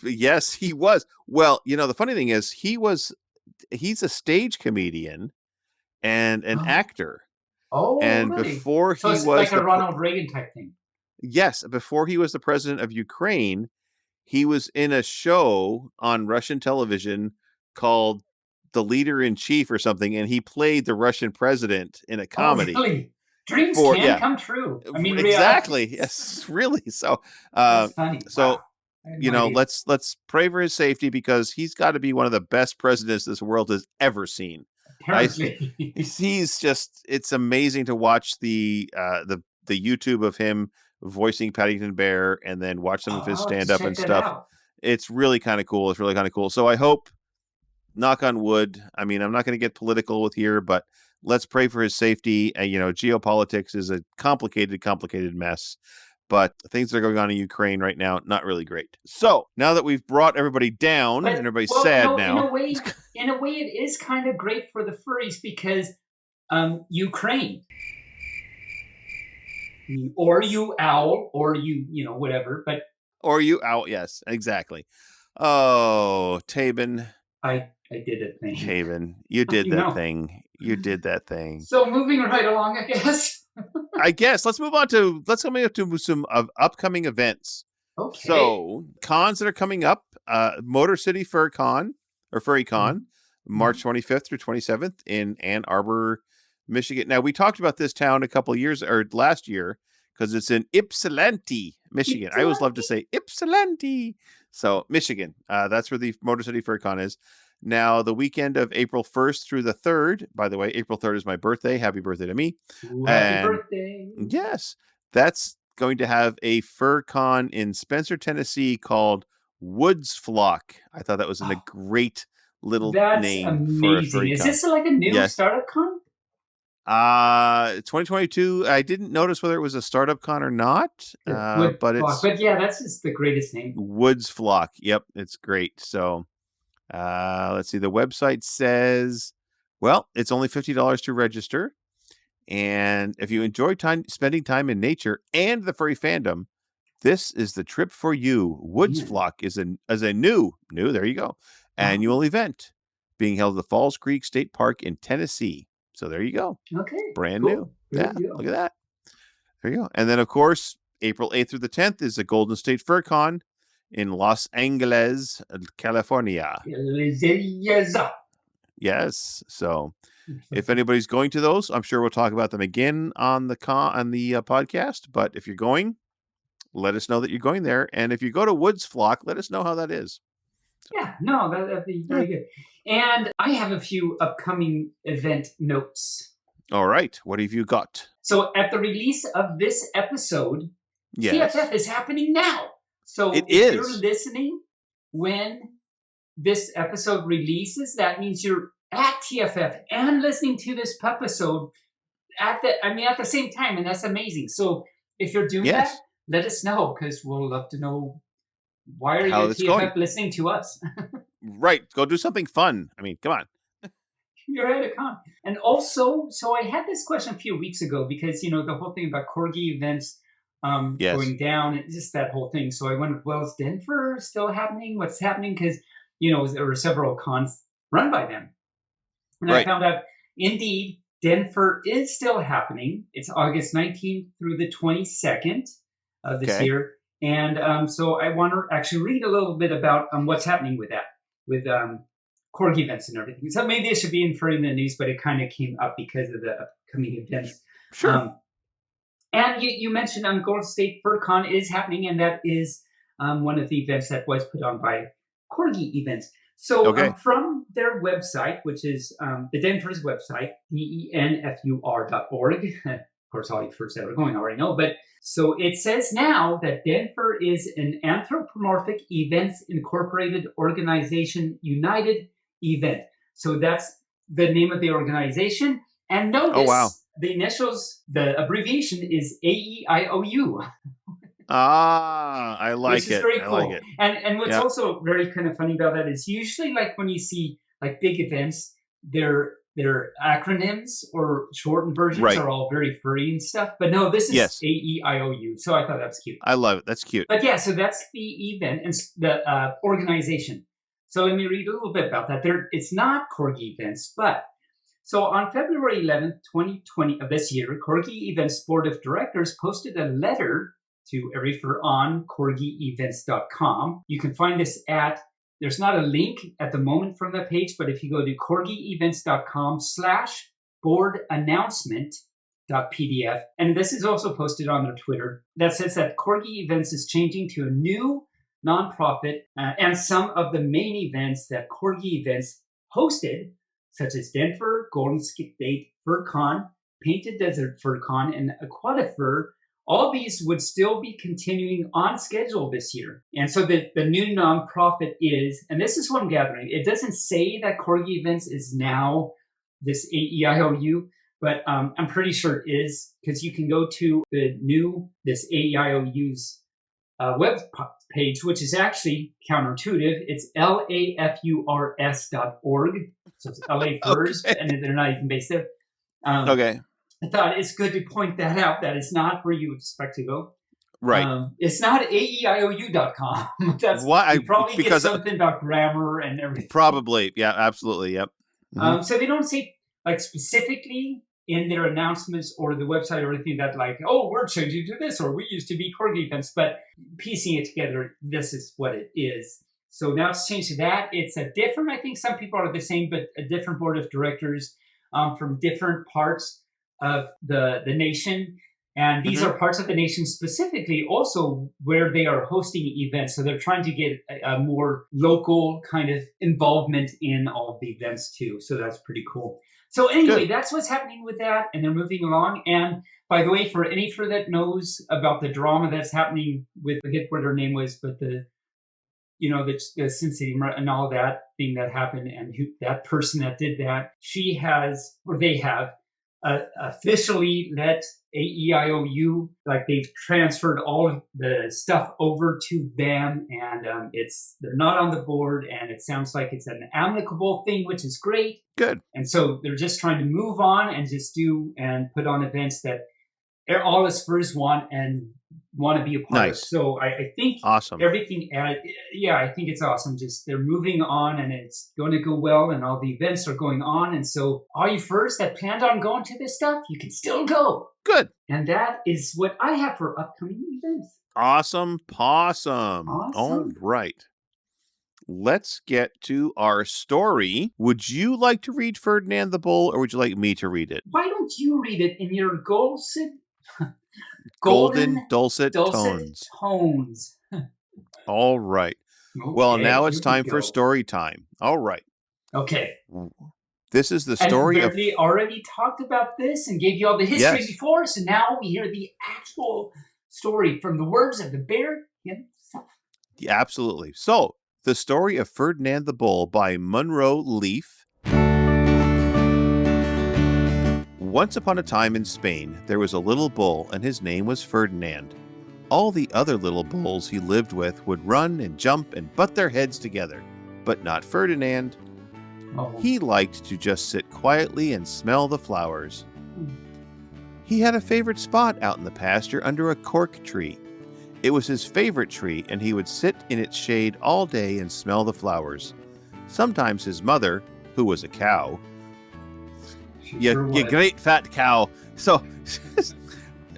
Yes, he was. Well, the funny thing is he's a stage comedian and an actor. Oh, and really? Before he it's was like a Ronald Reagan type thing. Yes, before he was the president of Ukraine, he was in a show on Russian television called The Leader in Chief or something, and he played the Russian president in a comedy. Oh, really? Dreams can come true. I mean, exactly. Yes, really. So, that's funny. So, let's pray for his safety because he's got to be one of the best presidents this world has ever seen. He's just, it's amazing to watch the YouTube of him voicing Paddington Bear and then watch some of his stand up and stuff. It's really kind of cool. So I hope knock on wood. I mean, I'm not going to get political with here, but let's pray for his safety. Geopolitics is a complicated mess. But things that are going on in Ukraine right now, not really great. So now that we've brought everybody down and everybody's sad now. In a way, it is kind of great for the furries because Ukraine, or you owl, or you whatever, but or you owl, yes, exactly. Oh, Taebyn. I did a thing. Taebyn, you did that thing. You did that thing. So moving right along, I guess. Let's move on to some upcoming events. Okay. So cons that are coming up: Motor City Fur Con or Furry Con, March 25th through 27th in Ann Arbor, Michigan. Now we talked about this town last year because it's in Ypsilanti, Michigan. I always love to say Ypsilanti. So Michigan, that's where the Motor City Fur Con is. Now, the weekend of April 1st through the 3rd, by the way, April 3rd is my birthday. Happy birthday to me. Happy birthday. Yes, that's going to have a fur con in Spencer, Tennessee called Woods Flock. I thought that was a great little name amazing. For a furry Is con. This like a new startup con? 2022. I didn't notice whether it was a startup con or not, but it's. But yeah, that's just the greatest name. Woods Flock. Yep, it's great. So. Let's see. The website says, well, it's only $50 to register. And if you enjoy spending time in nature and the furry fandom, this is the trip for you. Woods Flock is a new, there you go, annual event being held at the Falls Creek State Park in Tennessee. So there you go. Okay. Brand new. Yeah. Look at that. There you go. And then, of course, April 8th through the 10th is the Golden State Fur Con in Los Angeles, California. Yes. So if anybody's going to those, I'm sure we'll talk about them again on the podcast. But if you're going, let us know that you're going there. And if you go to Woods Flock, let us know how that is. Yeah, no, that'd be very good. And I have a few upcoming event notes. All right. What have you got? So at the release of this episode, TFF is happening now. So if you're listening when this episode releases, that means you're at TFF and listening to this episode at the same time, and that's amazing. So if you're doing that, let us know because we'll love to know why are you at TFF listening to us. Right, go do something fun. I mean, come on. You're at a con. And also, so I had this question a few weeks ago because the whole thing about corgi events. Going down, and just that whole thing. So I wondered, well, is Denver still happening? What's happening? Because, there were several cons run by them. And I found out, indeed, Denver is still happening. It's August 19th through the 22nd of this year. And so I want to actually read a little bit about what's happening with that, with corgi events and everything. So maybe it should be in the news, but it kind of came up because of the upcoming events. Sure. And you mentioned Golden State Fur Con is happening, and that is one of the events that was put on by Corgi Events. So from their website, which is the Denver's website, denfur.org, of course, all you furs that are going already know, but so it says now that Denver is an anthropomorphic events incorporated organization united event. So that's the name of the organization. And notice the initials, the abbreviation is AEIOU. I like Which is it. very cool. I like it. And what's also very kind of funny about that is usually like when you see like big events, their acronyms or shortened versions are all very furry and stuff. But no, this is AEIOU. So I thought that was cute. I love it. That's cute. But yeah, so that's the event and the organization. So let me read a little bit about that. It's not Corgi Events, but so on February 11th, 2020 of this year, Corgi Events Board of Directors posted a letter to everyfur on corgievents.com. You can find this there's not a link at the moment from that page, but if you go to corgievents.com/board announcement.pdf, and this is also posted on their Twitter, that says that Corgi Events is changing to a new nonprofit, and some of the main events that Corgi Events hosted, such as Denver, Golden State Fur Con, Painted Desert Fur Con, and Aquatifur, all these would still be continuing on schedule this year. And so the new nonprofit is, and this is what I'm gathering, it doesn't say that Corgi Events is now this AEIOU, but I'm pretty sure it is, because you can go to this AEIOU's web page, which is actually counterintuitive. It's LAFURS.org. So it's LA Furs, Okay. and they're not even based there. Okay. I thought it's good to point that out, that it's not where you would expect to go. Right. It's not AEIOU.com. That's Why? you probably Because get something about grammar and everything. probably. Yeah, absolutely. Yep. Mhm. So they don't say like specifically in their announcements or the website or anything that like, oh, we're changing to this, or we used to be Corgi Events, but piecing it together, this is what it is. So now it's changed to that. It's a different, I think some people are the same, but a different board of directors from different parts of the nation. And these are parts of the nation specifically also where they are hosting events. So they're trying to get a more local kind of involvement in all of the events too. So that's pretty cool. So anyway, that's what's happening with that. And they're moving along. And by the way, for any fur that knows about the drama that's happening with, I forget what her name was, but the Sin City and all that thing that happened, and that person that did that, they have officially let AEIOU, like they've transferred all of the stuff over to them, and they're not on the board, and it sounds like it's an amicable thing, which is great. Good. And so they're just trying to move on and just do and put on events that all us furs want and want to be a part of. So I think awesome. Everything, I think it's awesome. Just they're moving on and it's going to go well, and all the events are going on. And so all you furs that planned on going to this stuff, you can still go. Good. And that is what I have for upcoming events. Awesome possum. All right. Let's get to our story. Would you like to read Ferdinand the Bull, or would you like me to read it? Why don't you read it in your golden dulcet tones. All right. Okay, well, now it's time for story time. All right. Okay. This is the story of... We already talked about this and gave you all the history before, so now we hear the actual story from the words of the bear himself. Yeah, absolutely. So, the story of Ferdinand the Bull by Munro Leaf. Once upon a time in Spain, there was a little bull, and his name was Ferdinand. All the other little bulls he lived with would run and jump and butt their heads together, but not Ferdinand. He liked to just sit quietly and smell the flowers. He had a favorite spot out in the pasture under a cork tree. It was his favorite tree, and he would sit in its shade all day and smell the flowers. Sometimes his mother, who was a cow, you great fat cow. So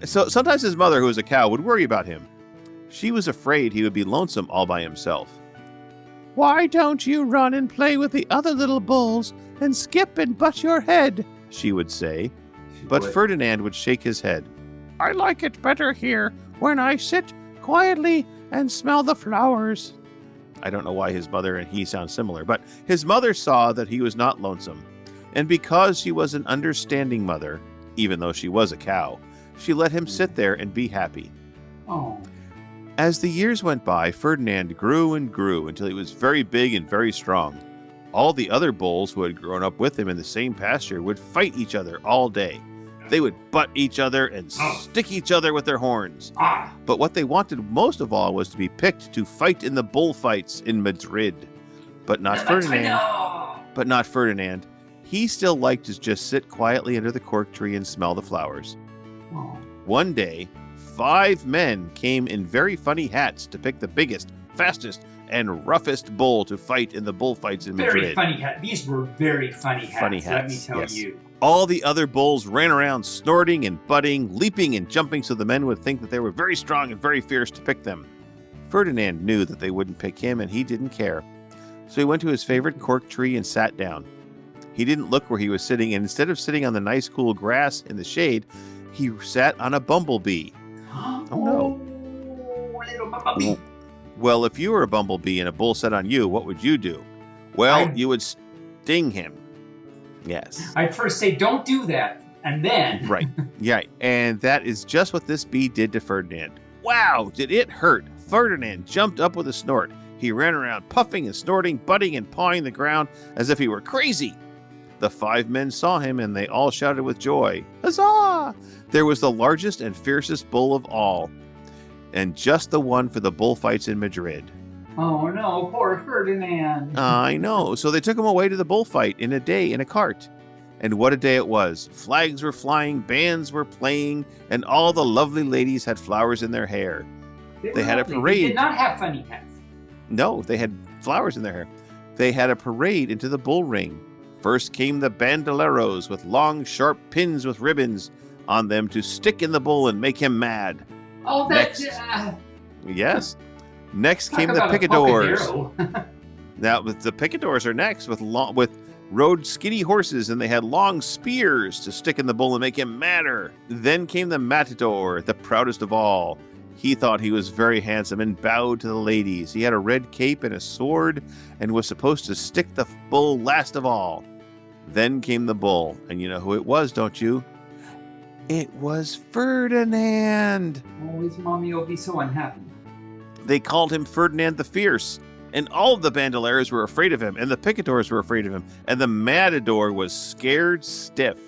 sometimes his mother, who was a cow, would worry about him. She was afraid he would be lonesome all by himself. "Why don't you run and play with the other little bulls and skip and butt your head?" she would say. But Ferdinand would shake his head. "I like it better here when I sit quietly and smell the flowers." I don't know why his mother and he sound similar, but his mother saw that he was not lonesome. And because she was an understanding mother, even though she was a cow, she let him sit there and be happy. Oh. As the years went by, Ferdinand grew and grew until he was very big and very strong. All the other bulls who had grown up with him in the same pasture would fight each other all day. They would butt each other and stick each other with their horns. But what they wanted most of all was to be picked to fight in the bullfights in Madrid. But not Ferdinand. He still liked to just sit quietly under the cork tree and smell the flowers. One day, 5 men came in very funny hats to pick the biggest, fastest, and roughest bull to fight in the bullfights in Madrid. Very funny hats. These were very funny hats, let me tell you. All the other bulls ran around snorting and butting, leaping and jumping so the men would think that they were very strong and very fierce to pick them. Ferdinand knew that they wouldn't pick him, and he didn't care. So he went to his favorite cork tree and sat down. He didn't look where he was sitting, and instead of sitting on the nice cool grass in the shade, he sat on a bumblebee. Oh no. Little bumblebee. Well, if you were a bumblebee and a bull sat on you, what would you do? Well, you would sting him. Yes. I'd first say, don't do that. And then... Right. Yeah, and that is just what this bee did to Ferdinand. Wow, did it hurt? Ferdinand jumped up with a snort. He ran around puffing and snorting, butting and pawing the ground as if he were crazy. The 5 men saw him, and they all shouted with joy, "Huzzah!" There was the largest and fiercest bull of all, and just the one for the bullfights in Madrid. Oh no, poor Ferdinand. I know. So they took him away to the bullfight in a day in a cart. And what a day it was. Flags were flying, bands were playing, and all the lovely ladies had flowers in their hair. They had a parade. They did not have funny hats. No, they had flowers in their hair. They had a parade into the bull ring. First came the bandoleros with long, sharp pins with ribbons on them to stick in the bull and make him mad. Oh, that's... Yes. Next talk came the about a picadors. picadero. Now, the picadors are next with rode skinny horses, and they had long spears to stick in the bull and make him madder. Then came the matador, the proudest of all. He thought he was very handsome and bowed to the ladies. He had a red cape and a sword and was supposed to stick the bull last of all. Then came the bull, and you know who it was, don't you? It was Ferdinand. Oh, his mommy will be so unhappy. They called him Ferdinand the Fierce, and all of the bandoleros were afraid of him, and the picadors were afraid of him, and the matador was scared stiff.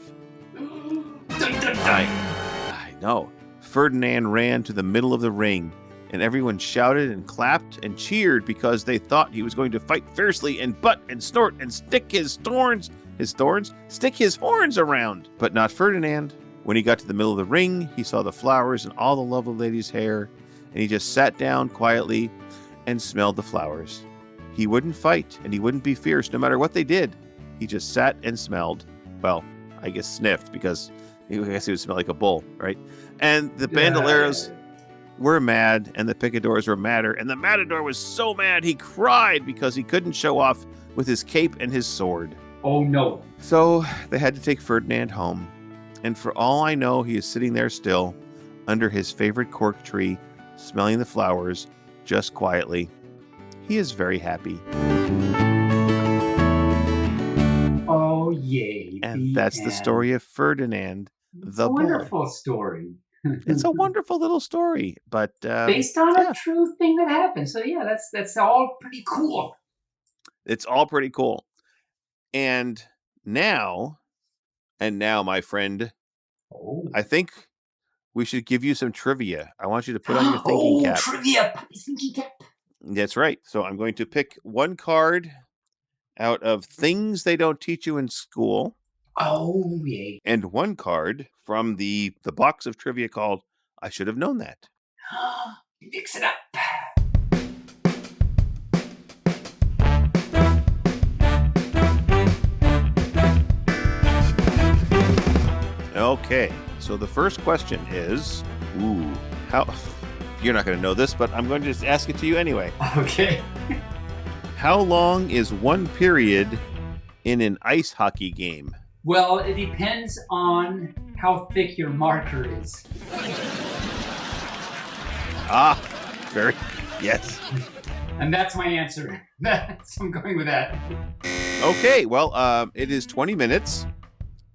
Dun, dun, dun. I know. Ferdinand ran to the middle of the ring, and everyone shouted and clapped and cheered because they thought he was going to fight fiercely and butt and snort and stick stick his horns around. But not Ferdinand. When he got to the middle of the ring, he saw the flowers and all the lovely ladies' hair, and he just sat down quietly and smelled the flowers. He wouldn't fight, and he wouldn't be fierce no matter what they did. He just sat and smelled. Well, I guess sniffed, because I guess he would smell like a bull, right? And the bandoleros were mad, and the picadors were madder, and the matador was so mad he cried because he couldn't show off with his cape and his sword. Oh no. So they had to take Ferdinand home, and for all I know, he is sitting there still, under his favorite cork tree, smelling the flowers, just quietly. He is very happy. Oh, yay. And that's the story of Ferdinand the Bull. Wonderful story. It's a wonderful little story, but based on a true thing that happened. So yeah, that's all pretty cool. It's all pretty cool. And now, my friend, I think we should give you some trivia. I want you to put on your thinking cap. Trivia, thinking cap. That's right. So I'm going to pick one card out of things they don't teach you in school. Oh, yay. And one card from the box of trivia called I Should Have Known That. Mix it up. Okay, so the first question is, how? You're not going to know this, but I'm going to just ask it to you anyway. Okay. How long is one period in an ice hockey game? Well, it depends on how thick your marker is. Very, yes. And that's my answer. So I'm going with that. Okay, well, it is 20 minutes.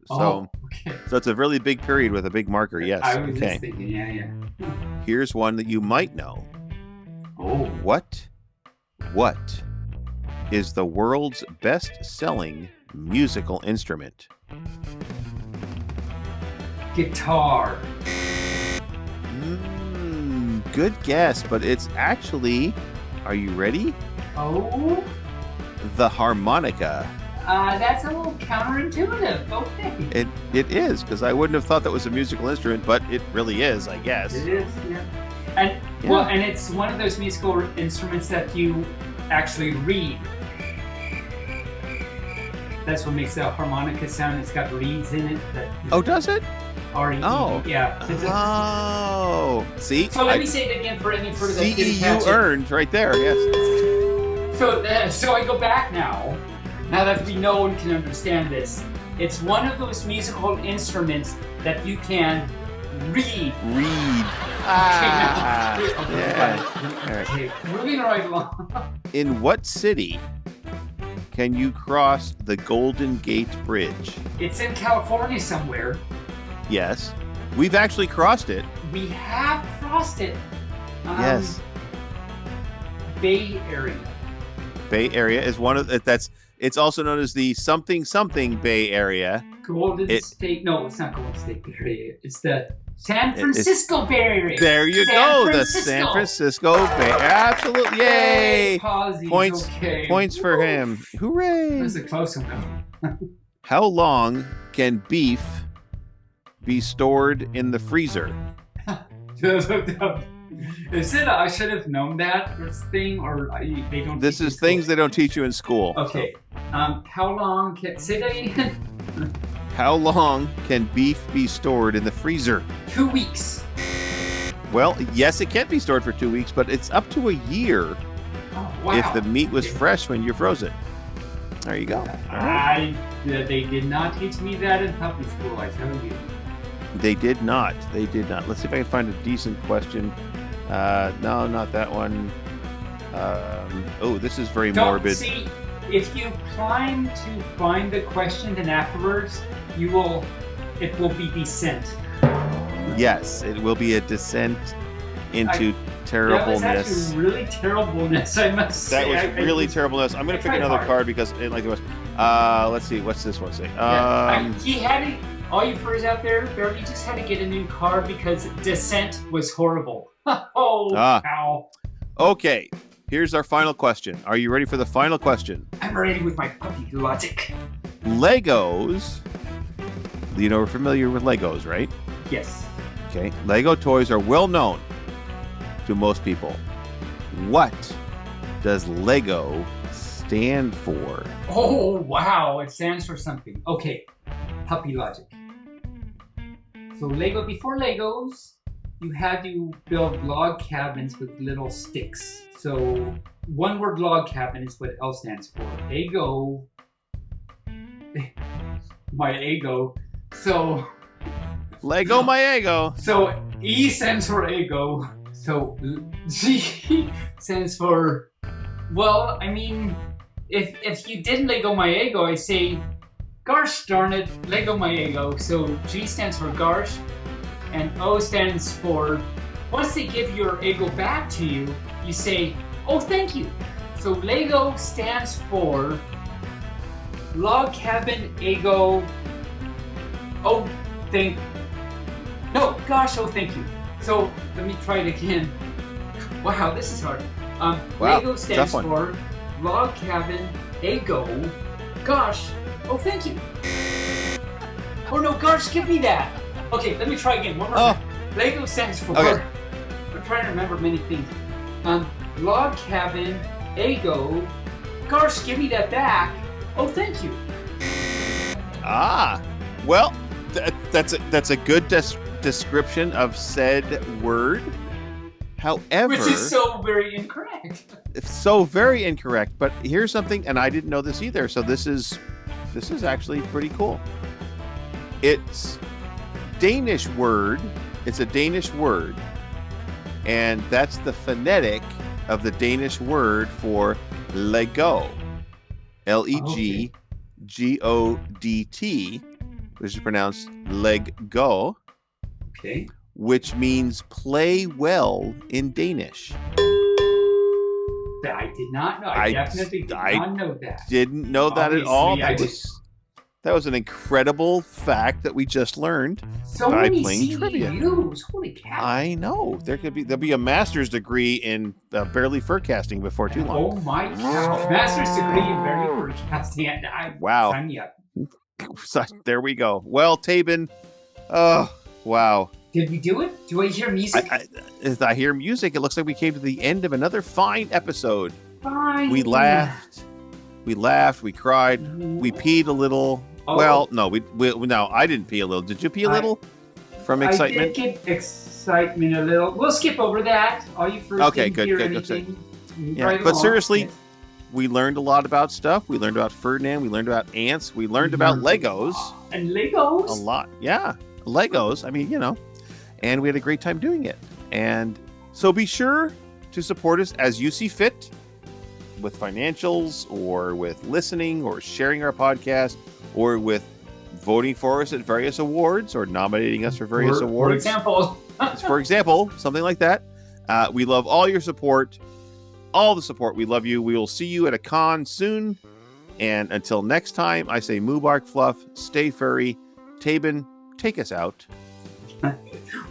So, okay. So it's a really big period with a big marker, yes. I was just thinking, yeah. Here's one that you might know. Oh. What is the world's best-selling musical instrument? Guitar. Good guess, but it's actually, are you ready? Oh? The harmonica. That's a little counterintuitive. Okay. It is, because I wouldn't have thought that was a musical instrument, but it really is, I guess. It is, yeah. And well, and it's one of those musical instruments that you actually read. That's what makes the harmonica sound. It's got reeds in it. Does it? Yeah. Oh, see? So let me say it again for any further that didn't CEU catch it. earned right there, yes. So I go back now that we know and can understand this. It's one of those musical instruments that you can read. Okay, moving right along. In what city can you cross the Golden Gate Bridge? It's in California somewhere. Yes. We've actually crossed it. We have crossed it. Yes. Bay Area. Bay Area is one of it's also known as the something Bay Area. Golden State. No, it's not Golden State Bay Area. It's the San Francisco Bay Area. There you go. The San Francisco Bay. Absolutely. Yay. Points. Okay. Points for him. Hooray. That was a close one, though. How long can beef be stored in the freezer? Is it I should have known that thing, or they don't? This is things they don't teach you in school. Okay. How long can say that again? How long can beef be stored in the freezer? 2 weeks. Well, yes, it can be stored for 2 weeks, but it's up to a year if the meat was fresh when you froze it. There you go. They did not teach me that in public school, I tell you. They did not. They did not. Let's see if I can find a decent question. No, not that one. This is very morbid. See, if you climb to find the question and afterwards, it will be descent. Yes, it will be a descent into terribleness. That was actually really terribleness, I must say. That was really terribleness. I'm going to pick another card because I didn't like the rest. Let's see. What's this one say? He had it. All you furs out there, Barry, you just had to get a new card because descent was horrible. Wow. Okay. Here's our final question. Are you ready for the final question? I'm ready with my puppy logic. Legos. We're familiar with Legos, right? Yes. Okay. Lego toys are well known to most people. What does Lego stand for? Oh, wow. It stands for something. Okay. Puppy logic. So before Legos, you had to build log cabins with little sticks. So one word log cabin is what L stands for. Ego. My ego. So Lego my ego. So E stands for ego. So G stands for, well, I mean, if you didn't Lego my ego, I'd say, gosh darn it, Lego my ego. So G stands for gosh, and O stands for, once they give your ego back to you, you say, oh, thank you. So Lego stands for log cabin ego. Oh, thank you. So let me try it again. Wow, this is hard. Lego stands for log cabin ego. Gosh, oh, thank you. Oh no, gosh, give me that. Okay, let me try again. One more time. Lego stands for. Okay. I'm trying to remember many things. Log cabin ego. Gosh, give me that back. Oh, thank you. Well, that's a good description of said word. However, which is so very incorrect. So very incorrect. But here's something, and I didn't know this either. So this is actually pretty cool. It's Danish word. It's a Danish word, and that's the phonetic of the Danish word for Lego. Legodt, which is pronounced Lego. Okay. Which means play well in Danish. I did not know. I definitely did not know that. Didn't know that at all. That was an incredible fact that we just learned by playing trivia. Holy cow! I know. There'll be a master's degree in barely furcasting before too long. Oh my cow! Master's degree in barely furcasting. Wow. Sign me up. So, there we go. Well, Taebyn. Oh, wow. Did we do it? Do I hear music? As I hear music, it looks like we came to the end of another fine episode. Fine. We laughed. We cried. We peed a little. Oh. Well, no, no, I didn't pee a little. Did you pee a little from excitement? I did get excitement a little. We'll skip over that. All you first good. Yeah, but seriously, we learned a lot about stuff. We learned about Ferdinand. We learned about ants. We learned about Legos. And Legos? A lot. Yeah, Legos. I mean, and we had a great time doing it. And so be sure to support us as you see fit with financials or with listening or sharing our podcast or with voting for us at various awards or nominating us for various awards. For example, something like that. We love all your support, all the support. We love you. We will see you at a con soon. And until next time, I say Moobarkfluff, stay furry. Taebyn, take us out.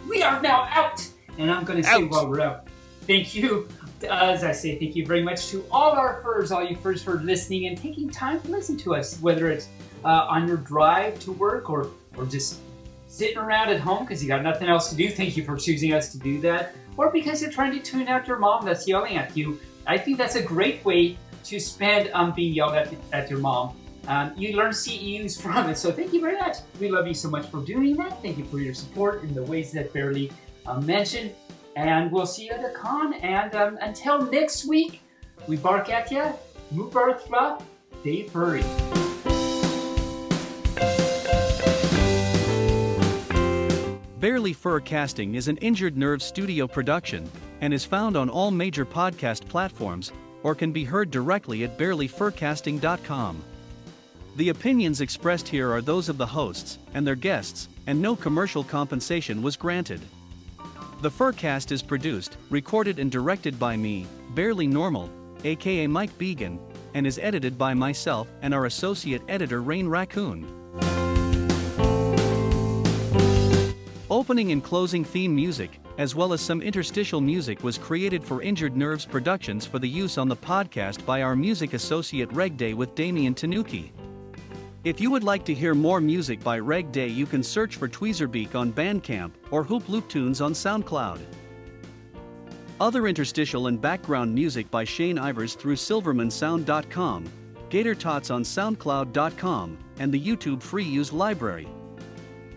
We are now out. And I'm going to say while we're out, thank you. As I say, thank you very much to all our furs, all you furs, for listening and taking time to listen to us, whether it's on your drive to work or just sitting around at home because you got nothing else to do. Thank you for choosing us to do that. Or because you're trying to tune out your mom that's yelling at you. I think that's a great way to spend being yelled at your mom. You learn CEUs from it, so thank you very much. We love you so much for doing that. Thank you for your support in the ways that Barely mentioned. And we'll see you at the con. And until next week, we bark at ya. Moobarkfluff, stay furry. Barely Furcasting is an Injured Nerves studio production and is found on all major podcast platforms or can be heard directly at barelyfurcasting.com. The opinions expressed here are those of the hosts and their guests, and no commercial compensation was granted. The Furcast is produced, recorded and directed by me, Barely Normal, aka Mike Began, and is edited by myself and our associate editor Rain Raccoon. Opening and closing theme music, as well as some interstitial music, was created for Injured Nerves Productions for the use on the podcast by our music associate Reg Day with Damian Tanuki. If you would like to hear more music by Reg Day, you can search for Tweezerbeak on Bandcamp or Hoop Loop Tunes on SoundCloud. Other interstitial and background music by Shane Ivers through silvermansound.com, Gator Tots on soundcloud.com, and the YouTube Free Use Library.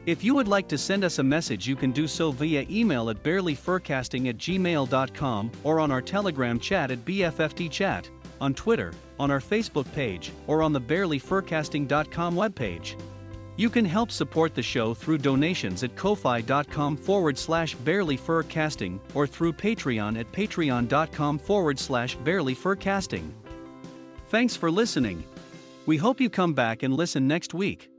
If you would like to send us a message, you can do so via email at barelyfurcasting@gmail.com or on our Telegram chat at BFFTchat, on Twitter, on our Facebook page, or on the barelyfurcasting.com webpage. You can help support the show through donations at ko-fi.com/barelyfurcasting or through Patreon at patreon.com/barelyfurcasting. Thanks for listening. We hope you come back and listen next week.